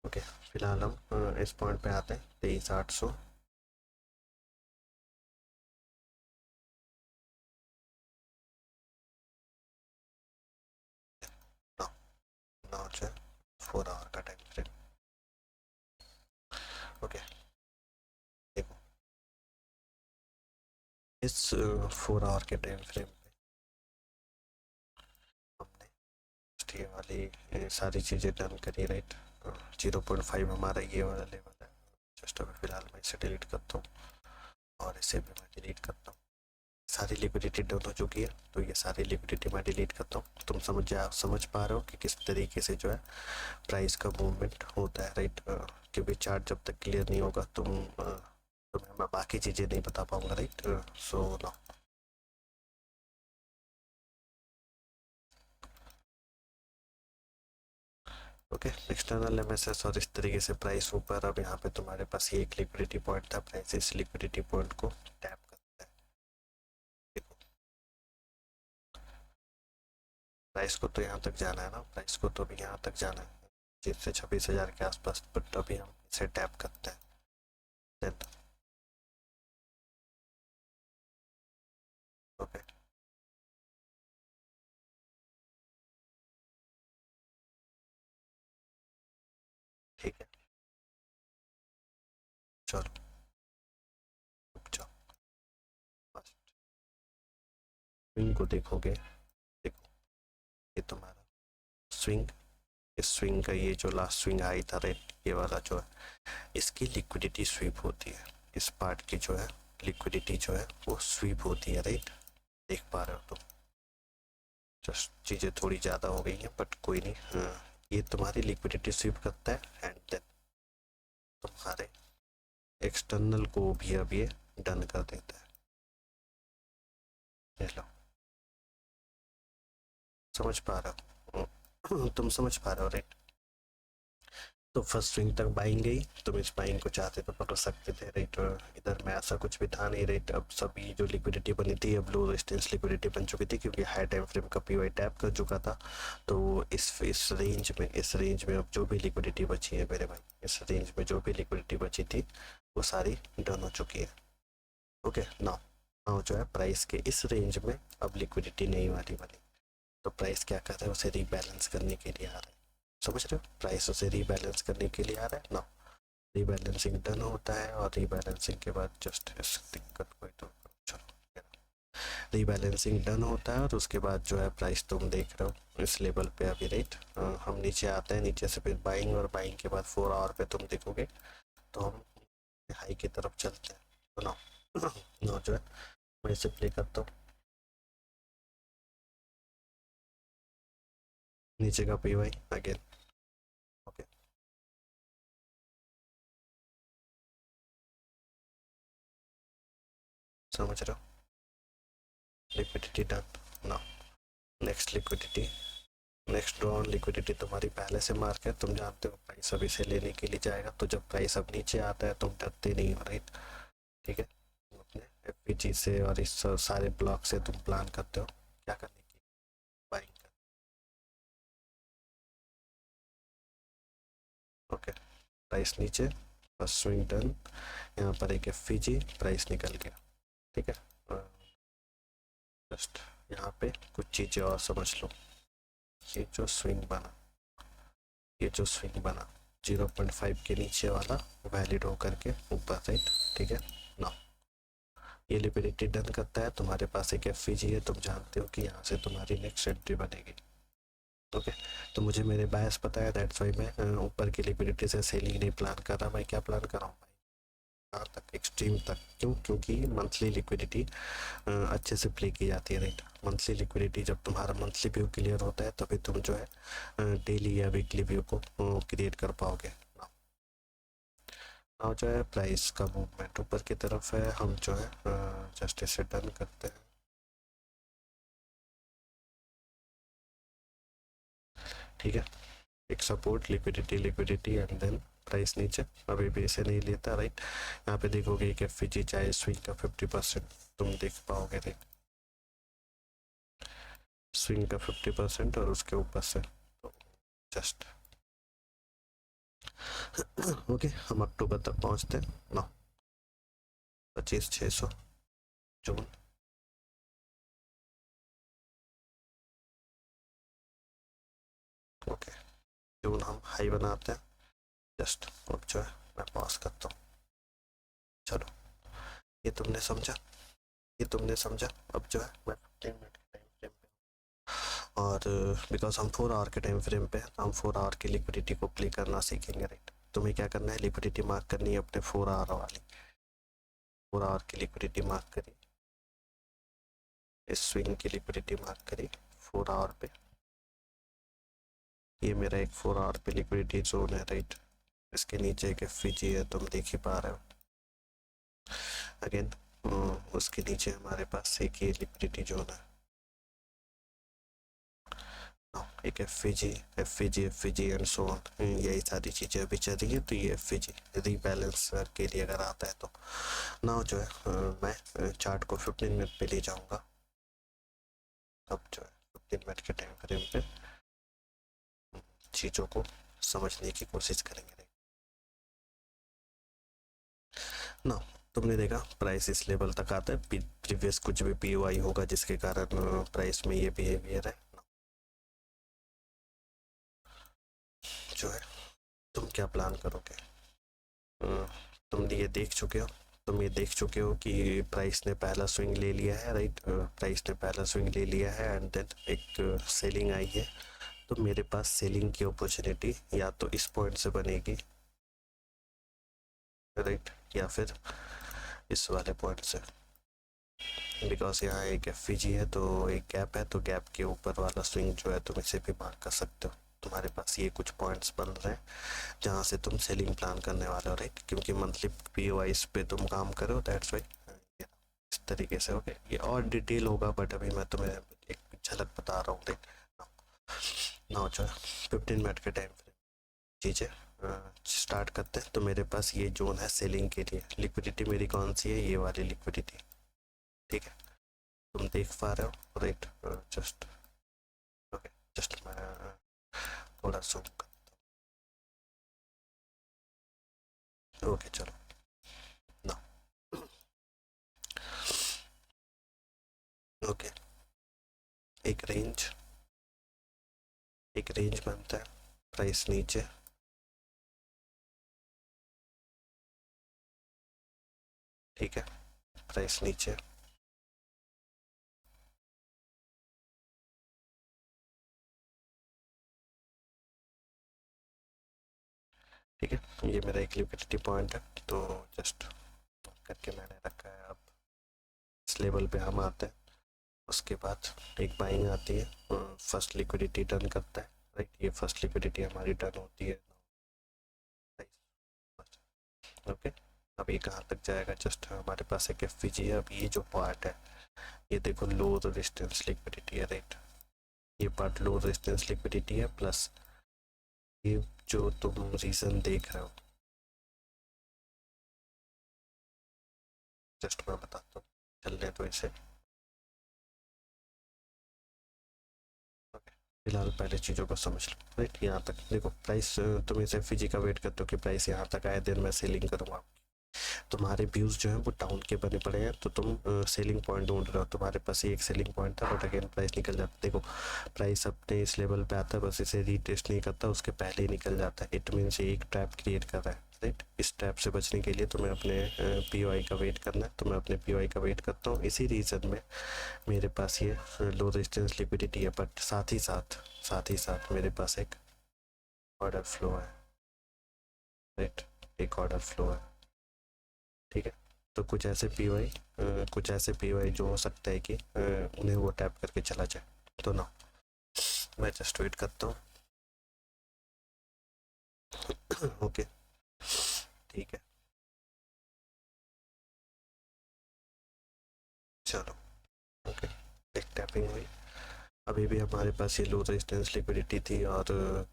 ओके, फिलहाल हम इस पॉइंट पे आते हैं 23,800। नाउ जो है 4 आवर का टाइम फ्रेम। ओके, देखो इस 4 आवर के टाइम फ्रेम पे हमने ये वाली सारी चीज़ें डन करी, राइट। 0.5 हमारा ये वाला लेवल है। जस्ट अभी फिलहाल मैं इसे डिलीट करता हूँ और इसे भी मैं डिलीट करता हूँ। सारी लिक्विडिटी डाउन हो चुकी है, तो ये सारी लिक्विडिटी मैं डिलीट करता हूँ। तुम समझ पा रहे हो कि किस तरीके से जो है प्राइस का मूवमेंट होता है, राइट। क्योंकि चार्ट जब तक क्लियर नहीं होगा तुम्हें मैं बाकी चीज़ें नहीं बता पाऊंगा, राइट। सो ना, ओके, एक्सटर्नल एमएसएस और इस तरीके से प्राइस ऊपर। अब यहाँ पे तुम्हारे पास ये एक लिक्विडिटी पॉइंट था, प्राइस इस लिक्विडिटी पॉइंट को टैप करता है। देखो, प्राइस को तो यहाँ तक जाना है ना, प्राइस को तो अभी यहाँ तक जाना है, जिससे 26,000 के आसपास, बट अभी हम इसे टैप करते हैं। देन ओके, ठीक है, चलो रुक जाओ। फर्स्ट स्विंग को देखोगे, देखो ये तुम्हारा स्विंग, इस स्विंग का ये जो लास्ट स्विंग आई था, रेट ये वाला जो है, इसकी लिक्विडिटी स्वीप होती है। इस पार्ट की जो है लिक्विडिटी जो है वो स्वीप होती है, राइट। देख पा रहे हो तुम, जस्ट चीज़ें थोड़ी ज़्यादा हो गई हैं बट कोई नहीं। हाँ, ये तुम्हारी लिक्विडिटी स्वीप करता है एंड देन तुम्हारे एक्सटर्नल को भी अब ये डन कर देता है। ले लो, समझ पा रहे हो तुम समझ पा रहे हो, राइट। तो फर्स्ट स्विंग तक बाइंग गई, तुम इस बाइंग को चाहते तो कर सकते थे, राइट। इधर में ऐसा कुछ भी था नहीं, राइट। अब सभी जो लिक्विडिटी बनी थी अब लो रेजिस्टेंस लिक्विडिटी बन चुकी थी, क्योंकि हाई टाइम फ्रेम का पीवाई टैप कर चुका था। तो इस रेंज में अब जो भी लिक्विडिटी बची है मेरे भाई, इस रेंज में जो भी लिक्विडिटी बची थी वो सारी डन हो चुकी है। ओके, नाउ नाउ जो है प्राइस के इस रेंज में अब लिक्विडिटी नहीं वाली बनी, तो प्राइस क्या कर रहा है, उसे रीबैलेंस करने के लिए आ रहा है। समझ रहे हो, प्राइस उसे रीबैलेंस करने के लिए आ रहा है ना। रीबैलेंसिंग डन होता है और रीबैलेंसिंग के बाद जस्ट इस दिक्कत को तो चलो, रीबैलेंसिंग डन होता है और उसके बाद जो है प्राइस तुम देख रहे हो इस लेवल पे अभी, राइट। हम नीचे आते हैं, नीचे से फिर बाइंग, और बाइंग के बाद 4 आवर पे तुम देखोगे तो हम हाई की तरफ चलते हैं। तो ना ना जो है मैं इसे प्ले करता हूँ, नीचे का पी वाई अगेन। ओके, समझ रहे हो, लिक्विडिटी डन ना। Next liquidity, next draw on liquidity तुम्हारी पहले से मार्क है, तुम जानते हो प्राइस अभी से लेने के लिए जाएगा, तो जब प्राइस अब नीचे आता है तुम डरते नहीं हो, राइट। ठीक है, तुम अपने एफपीजी से और इस सारे ब्लॉक से तुम प्लान करते हो क्या करने की, बाइंग कर। ओके, प्राइस नीचे, फर्स्ट स्विंग डन, यहाँ पर एक एफपीजी, प्राइस निकल गया। ठीक है, जस्ट यहाँ पे कुछ चीज़ें और समझ लो। ये जो स्विंग बना, ये जो स्विंग बना 0.5 के नीचे वाला वैलिड होकर के ऊपर, राइट। ठीक है ना, ये लिक्विडिटी डन करता है, तुम्हारे पास एक एफवीजी है, तुम जानते हो कि यहाँ से तुम्हारी नेक्स्ट एंट्री बनेगी। ओके, तो मुझे मेरे बायस पता है, दैट्स वाई मैं ऊपर की लिक्विडिटी से सेलिंग नहीं प्लान कर रहा। मैं क्या प्लान कर रहा हूँ भाई, कहाँ तक, एक्सट्रीम तक। क्यों? क्योंकि मंथली लिक्विडिटी अच्छे से प्ले की जाती है, राइट। मंथली लिक्विडिटी जब तुम्हारा मंथली व्यू क्लियर होता है तभी तुम जो है डेली या वीकली व्यू को क्रिएट कर पाओगे। नाउ जो है प्राइस का मूवमेंट ऊपर की तरफ है, हम जो है जस्ट इसे डन करते हैं। ठीक है, एक support, liquidity liquidity and then price नीचे, अभी भी इसे नहीं लेता, राइट। यहाँ पे देखोगे कि एफवीजी चाहे स्विंग का 50% तुम देख पाओगे, राइट। स्विंग का 50% और उसके ऊपर से तो जस्ट ओके, हम अक्टूबर तक पहुँचते हैं ना, 25,600 जून। ओके, जून हम हाई बनाते हैं, जस्ट अब जो है मैं पॉज करता हूँ। चलो, ये तुमने समझा, ये तुमने समझा। अब जो है मैं 15 मिनट के टाइम फ्रेम पे, और बिकॉज हम 4 आवर के टाइम फ्रेम पे हैं, हम 4 आवर की लिक्विडिटी को प्ले करना सीखेंगे, राइट। तुम्हें क्या करना है, लिक्विडिटी मार्क करनी है अपने 4 आवर वाली, 4 आवर की लिक्विडिटी मार्क करी, इस स्विंग की लिक्विडिटी मार्क करी 4 आवर पे। ये मेरा एक 4 आवर पे लिक्विडिटी जोन है, राइट। इसके नीचे एक एफवीजी है, तुम देख ही पा रहे हो। अगेन उसके नीचे हमारे पास एक ये लिक्विडिटी जोन है। एक F we ji and so on, यही सारी चीज़ें अभी चल रही है। तो ये एफ रीबैलेंस के लिए अगर आता है तो ना जो है मैं चार्ट को 15 मिनट पे ले जाऊंगा। अब जो है 15 मिनट के टाइम फ्रेम पे चीज़ों को समझने की कोशिश करेंगे ना। तुमने देखा प्राइस इस लेवल तक आता है, प्रीवियस कुछ भी पीओआई होगा जिसके कारण प्राइस में ये बिहेवियर है। जो है तुम क्या प्लान करोगे? तुम ये देख चुके हो, तुम ये देख चुके हो कि प्राइस ने पहला स्विंग ले लिया है, राइट। प्राइस ने पहला स्विंग ले लिया है एंड देन एक सेलिंग आई है। तो मेरे पास सेलिंग की अपॉर्चुनिटी या तो इस पॉइंट से बनेगी, राइट, या फिर इस वाले पॉइंट से। बिकॉज यहाँ एक एफ है तो एक गैप है, तो गैप के ऊपर वाला स्विंग जो है तुम इसे भी मार्क कर सकते हो। तुम्हारे पास ये कुछ पॉइंट्स बन रहे हैं जहाँ से तुम सेलिंग प्लान करने वाले हो, राइट। क्योंकि मंथली पीओआईस पे तुम काम करो, दैट्स वाई इस तरीके से। ओके, ये और डिटेल होगा बट अभी मैं तुम्हें एक झलक बता रहा हूँ, राइट। ना जो 15 मिनट के टाइम फ्रेम चीज़ें स्टार्ट करते हैं। तो मेरे पास ये जोन है सेलिंग के लिए। लिक्विडिटी मेरी कौन सी है? ये वाली लिक्विडिटी, ठीक है। तुम देख पा रहे हो, राइट। जस्ट ओके, जस्ट मैं थोड़ा जूम कर। ओके चलो ना। ओके, एक रेंज बनता है, प्राइस नीचे, ठीक है, प्राइस नीचे, ठीक है। ये मेरा एक लिक्विडिटी पॉइंट है, तो जस्ट करके मैंने रखा है। अब इस लेवल पे हम आते हैं, उसके बाद एक बाइंग आती है, फर्स्ट लिक्विडिटी टर्न करता है, राइट। ये फर्स्ट लिक्विडिटी हमारी टर्न होती है, ओके। अब ये कहाँ तक जाएगा? जस्ट हमारे पास एक एफ है। अब ये जो पार्ट है, ये देखो लो रेजिस्टेंस लिक्विडिटी है, राइट। ये पार्ट लो रेजिस्टेंस लिक्विडिटी है, प्लस ये जो तुम रीजन देख रहे हो, जस्ट मैं बताता हूँ, चलने तो इसे। फिलहाल पहले चीज़ों को समझ लो, राइट। यहाँ तक देखो प्राइस, तुम इस एफ का वेट करते हो कि प्राइस यहाँ तक आए, देन मैं सेलिंग करूँगा। तुम्हारे व्यूज़ जो हैं वो डाउन के बने पड़े हैं, तो तुम सेलिंग पॉइंट ढूंढ रहे हो। तुम्हारे पास ये एक सेलिंग पॉइंट था बट अगेन प्राइस निकल जाता है। देखो प्राइस अपने इस लेवल पे आता है, बस इसे रीटेस्ट नहीं करता, उसके पहले ही निकल जाता है। इट मीन्स ये एक ट्रैप क्रिएट कर रहा है, राइट। इस ट्रैप से बचने के लिए तुम्हें अपने पीओआई का वेट करना है। तो मैं अपने पीओआई का वेट करता हूँ। इसी रीज़न में मेरे पास ये लो रेजिस्टेंस लिक्विडिटी है, बट साथ ही साथ मेरे पास एक ऑर्डर फ्लो है, राइट। एक ऑर्डर फ्लो है, ठीक है। तो कुछ ऐसे पीओआई जो हो सकता है कि उन्हें वो टैप करके चला जाए। तो ना, मैं जस्ट वेट करता हूँ। ओके, ठीक है, चलो। ओके, एक टैपिंग हुई। अभी भी हमारे पास ये लो रेजिस्टेंस लिक्विडिटी थी, और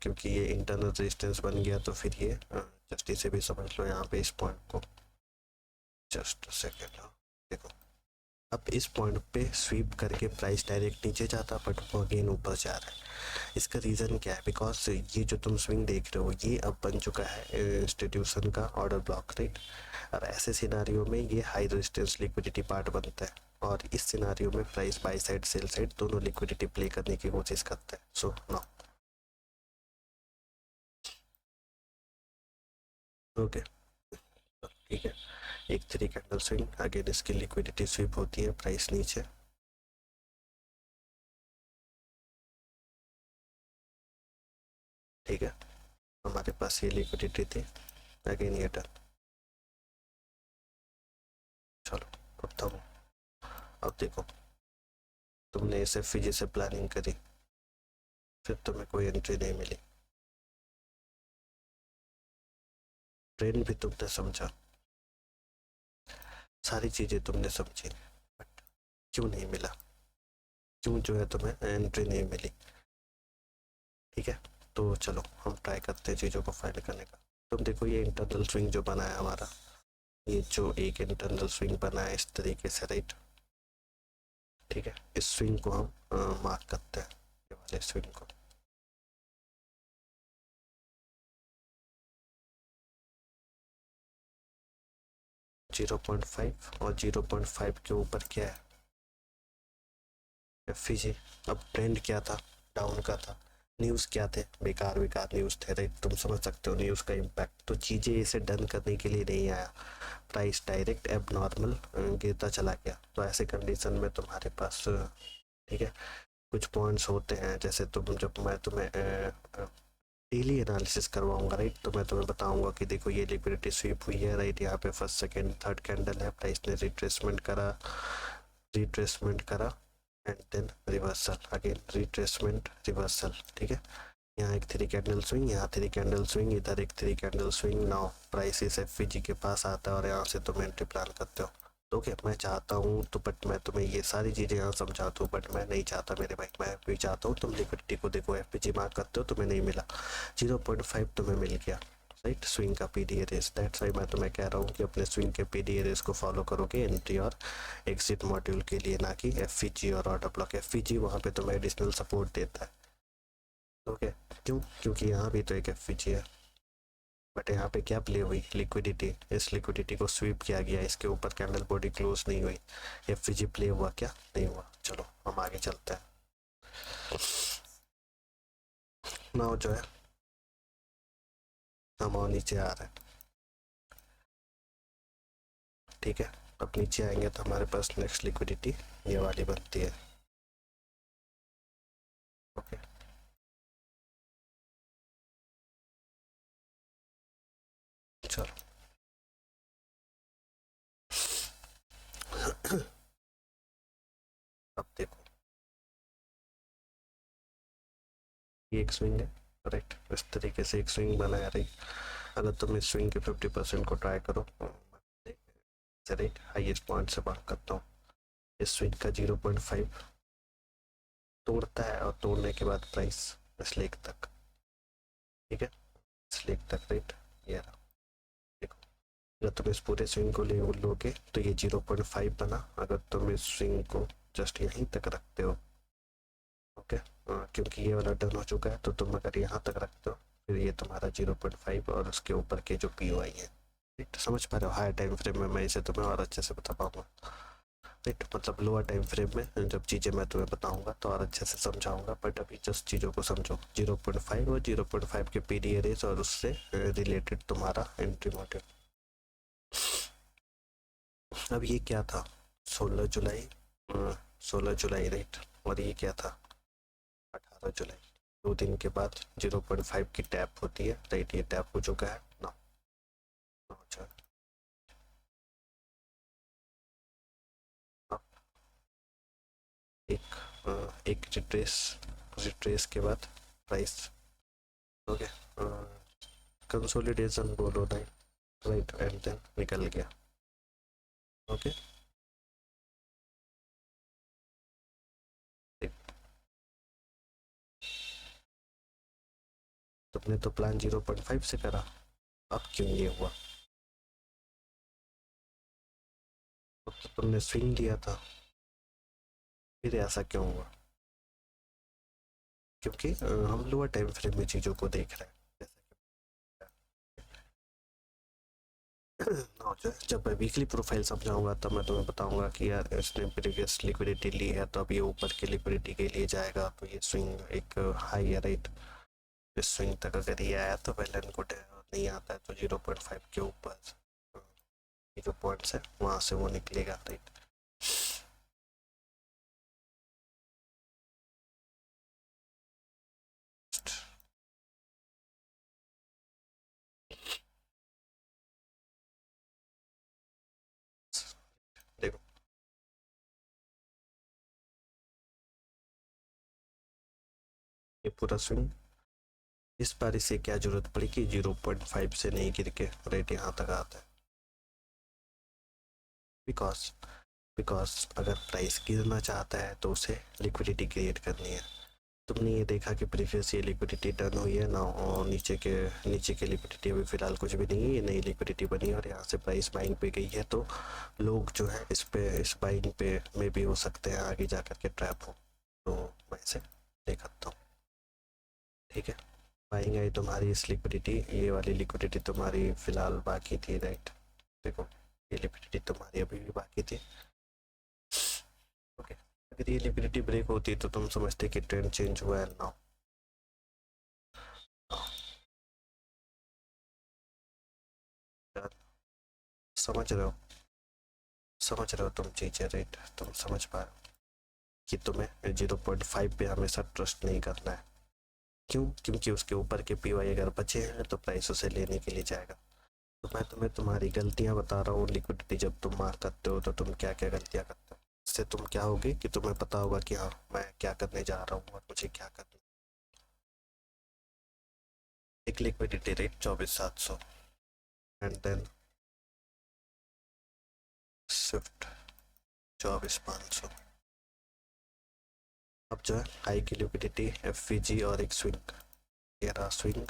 क्योंकि ये इंटरनल रेजिस्टेंस बन गया तो फिर ये जस्ट इसे भी समझ लो यहाँ पे, इस पॉइंट को। जस्ट सेकेंड, देखो अब इस पॉइंट पे स्वीप करके प्राइस डायरेक्ट नीचे जाता, बट वो अगेन ऊपर जा रहा है। इसका रीज़न क्या है? बिकॉज ये जो तुम स्विंग देख रहे हो ये अब बन चुका है इंस्टीट्यूशन का ऑर्डर ब्लॉक, राइट। और ऐसे सिनारियो में ये हाई रेजिस्टेंस लिक्विडिटी पार्ट बनता है, और इस सिनारियो में price by side sell side दोनों लिक्विडिटी प्ले करने की कोशिश करता है। सो नो, ओके, ठीक है। एक 3 कैंडल स्विंग, अगेन इसकी लिक्विडिटी स्वीप होती है, प्राइस नीचे, ठीक है। हमारे पास ये लिक्विडिटी थी, अगेन ये टर्न। चलो अब देखो तुमने इसे फिजी से प्लानिंग करी, फिर तुम्हें कोई एंट्री नहीं मिली। ट्रेन भी तुमने समझा, सारी चीज़ें तुमने समझी, बट क्यों नहीं मिला, क्यों जो है तुम्हें एंट्री नहीं मिली। ठीक है, तो चलो हम ट्राई करते हैं चीज़ों को फाइंड करने का। तुम देखो ये इंटरनल स्विंग जो बना है हमारा, ये जो एक इंटरनल स्विंग बना है इस तरीके से, राइट। ठीक है, इस स्विंग को हम मार्क करते हैं, ये वाले स्विंग को। जीरो पॉइंट फाइव और 0.5 के ऊपर क्या है, एफ। अब ट्रेंड क्या था, डाउन का था। न्यूज़ क्या थे, बेकार बेकार न्यूज़ थे, राइट। तुम समझ सकते हो न्यूज़ का इम्पैक्ट। तो चीज़ें इसे डन करने के लिए नहीं आया, प्राइस डायरेक्ट एब नॉर्मल गिरता चला गया। तो ऐसे कंडीशन में तुम्हारे पास ठीक है कुछ पॉइंट्स होते हैं, जैसे तुम जब मैं तुम्हें डेली एनालिसिस करवाऊंगा, राइट, तो मैं तुम्हें बताऊंगा कि देखो ये लिक्विडिटी स्वीप हुई है, राइट। यहाँ पे फर्स्ट सेकंड थर्ड कैंडल है, प्राइस ने रिट्रेसमेंट करा and then reversal, again retracement reversal. ठीक है, यहाँ एक थ्री कैंडल स्विंग, यहाँ थ्री कैंडल स्विंग, इधर एक three candle swing. Now price इस एफवीजी के पास आता है और यहाँ से तुम एंट्री प्लान करते हो। तो ओके, मैं चाहता हूँ तो, बट मैं तुम्हें ये सारी चीज़ें यहाँ समझा दूँ, बट मैं नहीं चाहता मेरे भाई। मैं भी चाहता हूँ तुम लिक्विडिटी को देखो, एफपीजी मार्क करते हो, तुम्हें नहीं मिला। 0.5 तुम्हें मिल गया, राइट, स्विंग का पीडी रेस। दैट्स वाई मैं तुम्हें कह रहा हूँ कि अपने स्विंग के पीडी रेस को फॉलो करोगे एंट्री और एग्जिट मॉड्यूल के लिए, ना कि एफवीजी और ऑर्डर ब्लॉक। एफवीजी वहाँ पे तुम्हें एडिशनल सपोर्ट देता है। ओके, क्यों, क्योंकि यहाँ भी तो एक एफवीजी है, बट यहाँ पे क्या प्ले हुई, लिक्विडिटी। इस लिक्विडिटी को स्वीप किया गया, इसके ऊपर कैंडल बॉडी क्लोज नहीं हुई, एफवीजी प्ले हुआ क्या, नहीं हुआ। चलो हम आगे चलते हैं। नाउ जो है हम और नीचे आ रहे हैं। ठीक है, अब नीचे आएंगे तो हमारे पास नेक्स्ट लिक्विडिटी ये वाली बनती है। ओके, चलो अब देखो ये एक स्विंग है, राइट। इस तरीके से एक स्विंग बनाया, राइट। अगर तुम इस स्विंग के 50% को ट्राई करो, राइट, हाईएस्ट पॉइंट से बात करता हूँ। इस स्विंग का 0.5 तोड़ता है और तोड़ने के बाद प्राइस इस लेग तक, ठीक है, इस लेग तक, राइट। ये रहा, देखो। अगर तुम इस पूरे स्विंग को ले लोगे तो ये 0.5 बना। अगर तुम इस स्विंग को जस्ट यहीं तक रखते हो, ओके, क्योंकि ये वाला डन हो चुका है, तो तुम अगर यहाँ तक रखते हो, फिर ये तुम्हारा 0.5 और उसके ऊपर के जो पी ओ आई है, राइट। समझ पा रहे हो, हायर टाइम फ्रेम में मैं इसे तुम्हें और अच्छे से बता पाऊंगा, राइट। मतलब लोअर टाइम फ्रेम में जब चीज़ें मैं तुम्हें बताऊंगा तो और अच्छे से समझाऊंगा, बट अभी जस्ट चीज़ों को समझो। 0.5 और 0.5 के पी डी एरेज और उससे रिलेटेड तुम्हारा एंट्री मॉड्यूल। अब ये क्या था, 16 जुलाई, 16 जुलाई, राइट। और ये क्या था, 18 जुलाई। 2 दिन के बाद 0.5 की टैप होती है, राइट। ये टैप हो चुका है ना। अच्छा, अब एक रिट्रेस, रिट्रेस के बाद प्राइस, ओके, कंसोलिडेशन बोलो, राइट, राइट, एंड देन निकल गया। ओके, तुमने तो प्लान 0.5 से करा, अब क्यों ये हुआ। अब तो तुमने स्विंग लिया था, फिर ऐसा क्यों हुआ। क्योंकि हम लोअर टाइम फ्रेम में चीज़ों को देख रहे हैं, जब मैं वीकली प्रोफाइल समझाऊंगा तब मैं तुम्हें बताऊंगा कि यार इसने प्रीवियस लिक्विडिटी ली है, तो अब ये ऊपर की लिक्विडिटी के लिए जाएगा, तो ये स्विंग एक हाई है, राइट। इस स्विंग तक अगर ये आया तो वेल एंड गुड है, और नहीं आता है तो 0.5 के ऊपर ये जो पॉइंट्स है वहाँ से वो निकलेगा, राइट। देखो ये पूरा स्विंग, इस बार इसे क्या जरूरत पड़ी कि 0.5 से नहीं गिर के रेट यहाँ तक आता है, बिकॉज बिकॉज अगर प्राइस गिरना चाहता है तो उसे लिक्विडिटी क्रिएट करनी है। तुमने ये देखा कि प्रीवियस ये लिक्विडिटी टर्न हुई है ना, और नीचे के लिक्विडिटी अभी फिलहाल कुछ भी नहीं है, ये नई लिक्विडिटी बनी है और यहाँ से प्राइस बाइंग पे गई है, तो लोग जो है इस बाइंग पे में भी हो सकते हैं आगे जा कर के ट्रैप हो, तो मैं इसे देख सकता हूँ। ठीक है, बाइंग आई तुम्हारी इस लिक्विडिटी, ये वाली लिक्विडिटी तुम्हारी फिलहाल बाकी थी, राइट। देखो ये लिक्विडिटी तुम्हारी अभी भी बाकी थी। ओके, अगर ये लिक्विडिटी ब्रेक होती तो तुम समझते कि ट्रेंड चेंज हुआ है ना। समझ रहे हो, समझ रहे हो तुम चीज़ें, राइट, तुम समझ पा रहे हो कि तुम्हें 0.5 पे हमेशा ट्रस्ट नहीं करना है। क्यों? क्योंकि उसके ऊपर के पीवाई अगर बचे हैं तो प्राइस उसे लेने के लिए जाएगा। तो मैं तुम्हें तुम्हारी गलतियां बता रहा हूँ, लिक्विडिटी जब तुम मार करते हो तो तुम क्या क्या गलतियां करते हो, इससे तुम क्या होगे कि तुम्हें पता होगा कि हाँ मैं क्या करने जा रहा हूँ और मुझे क्या करना है। एक liquidity rate 24,700, and then swift 24,500। अब जो है हाई की लिक्विडिटी एफ और एक स्विंग, ये रहा स्विंग,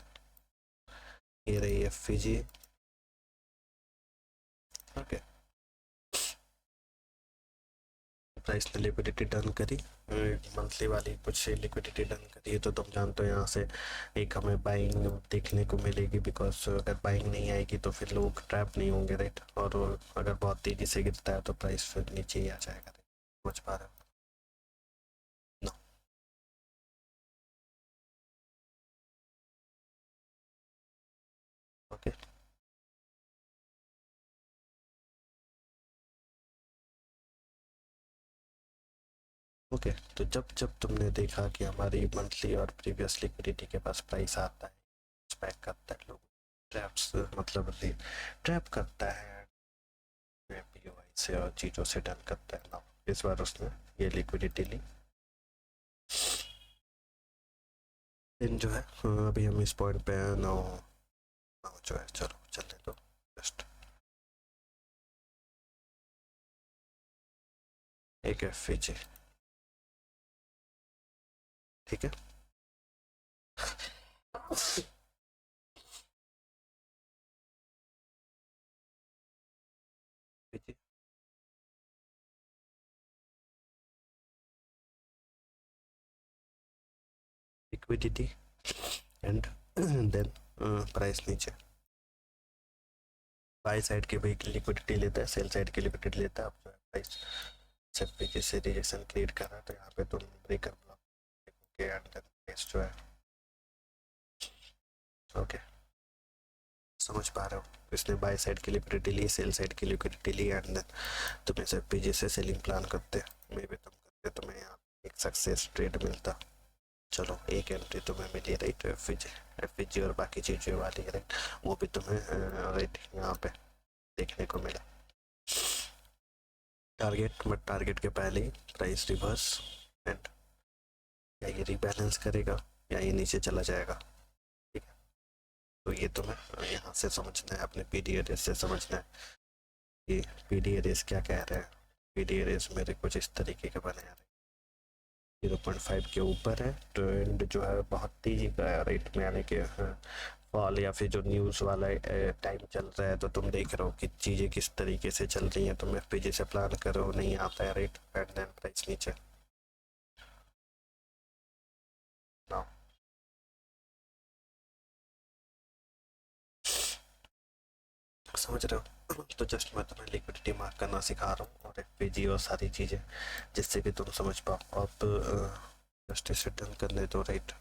ये रही एफ। ओके, प्राइस ने लिक्विडिटी डन करी, मंथली वाली कुछ लिक्विडिटी डन करी है, तो तुम जानते हो यहाँ से एक हमें बाइंग देखने को मिलेगी, बिकॉज अगर बाइंग नहीं आएगी तो फिर लोग ट्रैप नहीं होंगे, राइट, और अगर बहुत तेज़ी से गिरता है तो प्राइस फिर नीचे ही आ जाएगा, राइट। समझ पा रहे हो ना? ओके, ओके, तो जब जब तुमने देखा कि हमारी मंथली और प्रीवियस लिक्विडिटी के पास प्राइस आता है, स्पैक करता है, लोग ट्रैप्स मतलब ट्रैप करता है पीओआई से और चीज़ों से डन करता है ना, इस बार उसने ये लिक्विडिटी ली। दिन जो है अभी हम इस पॉइंट पे हैं, नौ नौ जो है, चलो चलने दो जस्ट। एक एफ ठीक है, लिक्विडिटी एंड देन प्राइस नीचे, बाई साइड के भी लिक्विडिटी लेता है, सेल साइड की लिक्विडिटी लेता है, अब जो है प्राइस जब भी किसी रिजेक्शन क्रिएट कर रहा है तो यहाँ पे तुम ब्रेकर ब्लॉक देखोगे, एंड देन प्राइस जो है, ओके, समझ पा रहे हो, इसने बाई साइड की लिक्विडिटी ली, सेल साइड की लिक्विडिटी ली, एंड देन तुम इसे पीजी से सेलिंग प्लान करते, मे भी तुम करते, तुम्हें यहाँ एक सक्सेस ट्रेड मिलता। चलो एक एंट्री तुम्हें मिली, राइट, एफ और बाकी चीज़ें वाली, राइट, वो भी तुम्हें राइट यहाँ पे देखने को मिला। टारगेट, बट टारगेट के पहले ही प्राइस रिवर्स, एंड या ये रिबैलेंस करेगा या ये नीचे चला जाएगा। ठीक है, तो ये तुम्हें यहाँ से समझना है, अपने पी डी एस से समझना है कि पी डी एस क्या कह रहे हैं। पी डी एस मेरे कुछ इस तरीके के बने हैं, 0.5 के ऊपर है, ट्रेंड जो है बहुत तेजी का है, राइट में, यानी कि फॉल या फिर जो न्यूज़ वाला टाइम चल रहा है, तो तुम देख रहे हो कि चीज़ें किस तरीके से चल रही हैं, तुम एफ से प्लान करो, नहीं आता है, राइट, एंड देन प्राइस नीचे ना। समझ रहे हो? तो जस्ट मैं तुम्हें लिक्विडिटी मार्क करना सिखा रहा हूँ और एफ और सारी चीज़ें, जिससे कि तुम समझ पाओ। अब जस्ट इसे डन करने दो, राइट,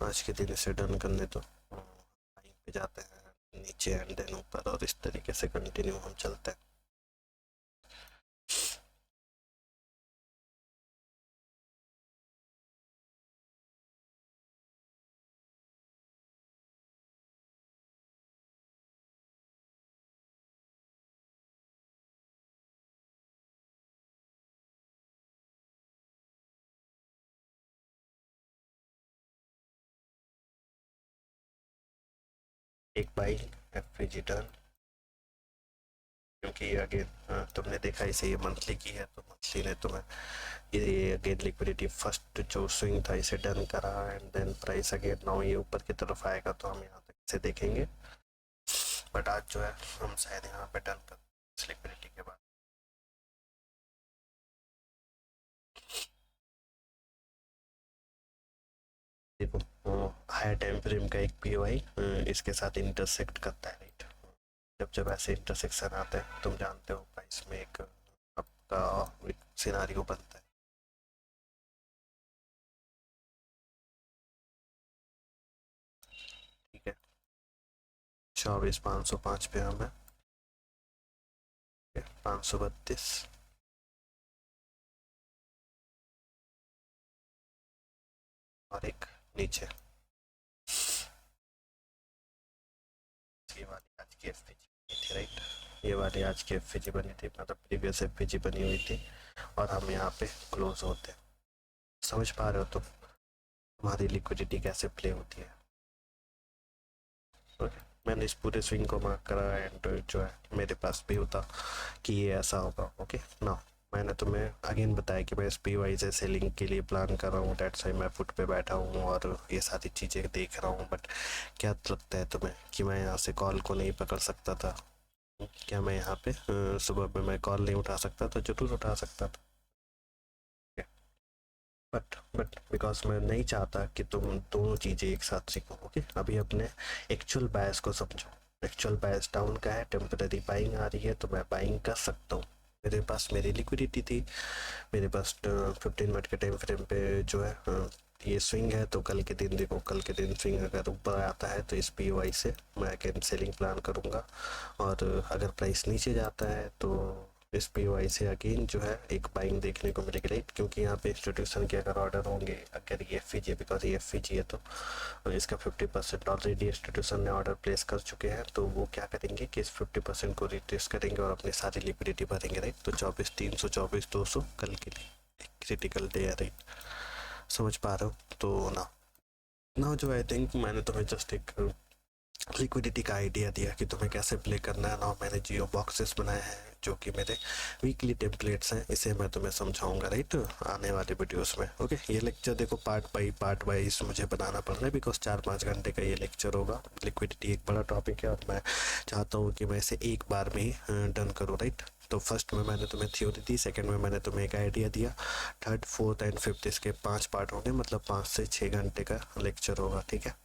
आज के दिन इसे डन करने दो, पे जाते हैं नीचे एंड देन ऊपर, और इस तरीके से कंटिन्यू हम चलते हैं। एक बाई एफ डन, क्योंकि ये अगेन तुमने देखा इसे ये मंथली की है तो मंथली ने तुम्हें ये अगेन लिक्विडिटी फर्स्ट जो स्विंग था इसे डन करा and then price again now ये ऊपर की तरफ आएगा तो हम यहाँ तक इसे देखेंगे, बट आज जो है हम शायद यहाँ पे डन कर इस लिक्विडिटी के बाद। देखो हायर टाइम फ्रेम का एक पीओआई इसके साथ इंटरसेक्ट करता है राइट। जब जब ऐसे इंटरसेक्शन आता है तुम जानते हो प्राइस में एक आपका एक सिनारियो बनता है। ठीक है 24,505 पे हम है 532 और एक नीचे ये वाली आज की एफपीजी बनी थी राइट। ये वाली आज की एफपीजी बनी थी मतलब प्रीवियस एफपीजी बनी हुई थी और हम यहाँ पे क्लोज होते हैं। समझ पा रहे हो तुम हमारी लिक्विडिटी कैसे प्ले होती है। ओके मैंने इस पूरे स्विंग को मार्क करा एंड जो है मेरे पास भी होता कि ये ऐसा होगा। ओके ना मैंने तुम्हें अगेन बताया कि मैं एस पी वाई से सेलिंग के लिए प्लान कर रहा हूँ, डेट्स वाई मैं फुट पे बैठा हूँ और ये सारी चीज़ें देख रहा हूँ। बट क्या लगता है तुम्हें कि मैं यहाँ से कॉल को नहीं पकड़ सकता था? क्या मैं यहाँ पे सुबह में मैं कॉल नहीं उठा सकता? तो जरूर उठा सकता था, बट बिकॉज मैं नहीं चाहता कि तुम दोनों चीज़ें एक साथ सीखो। ओके अभी अपने एक्चुअल बायस को समझो। एक्चुअल बायस डाउन का है, टेम्पररी बाइंग आ रही है तो मैं बाइंग कर सकता हूँ। मेरे पास मेरी लिक्विडिटी थी, मेरे पास 15 मिनट के टाइम फ्रेम पे जो है ये स्विंग है तो कल के दिन देखो, कल के दिन स्विंग अगर ऊपर आता है तो इस पी वाई से मैं अगेन सेलिंग प्लान करूँगा और अगर प्राइस नीचे जाता है तो इस पी वाई से अगेन जो है एक बाइंग देखने को मिलेगी राइट। क्योंकि यहाँ पे इंस्टीट्यूशन के अगर ऑर्डर होंगे, अगर ये एफ है बिकॉज ये एफ है तो इसका 50% ऑलरेडी इंस्टीट्यूशन ने ऑर्डर प्लेस कर चुके हैं तो वो क्या करेंगे कि इस 50% को रिट्रेस करेंगे और अपनी सारी लिक्विडिटी भरेंगे राइट। तो 24,300 24,200 कल के लिए एक क्रिटिकल डे है राइट। समझ पा रहे हो? तो ना ना जो आई थिंक मैंने तुम्हें जस्ट एक लिक्विडिटी का आइडिया दिया कि तुम्हें कैसे प्ले करना है ना। मैंने जियो बॉक्सेस बनाए हैं जो कि मेरे वीकली टेम्पलेट्स हैं, इसे मैं तुम्हें समझाऊंगा राइट आने वाले वीडियोस में। ओके ये लेक्चर देखो पार्ट वाइज मुझे बनाना पड़ रहा है बिकॉज 4-5 घंटे का ये लेक्चर होगा। लिक्विडिटी एक बड़ा टॉपिक है और मैं चाहता हूँ कि मैं इसे एक बार में ही डन करूँ राइट। तो फर्स्ट में मैंने तुम्हें थ्योरी दी, सेकंड में मैंने तुम्हें एक आइडिया दिया, थर्ड फोर्थ एंड फिफ्थ इसके 5 पार्ट होंगे मतलब 5 से 6 घंटे का लेक्चर होगा। ठीक है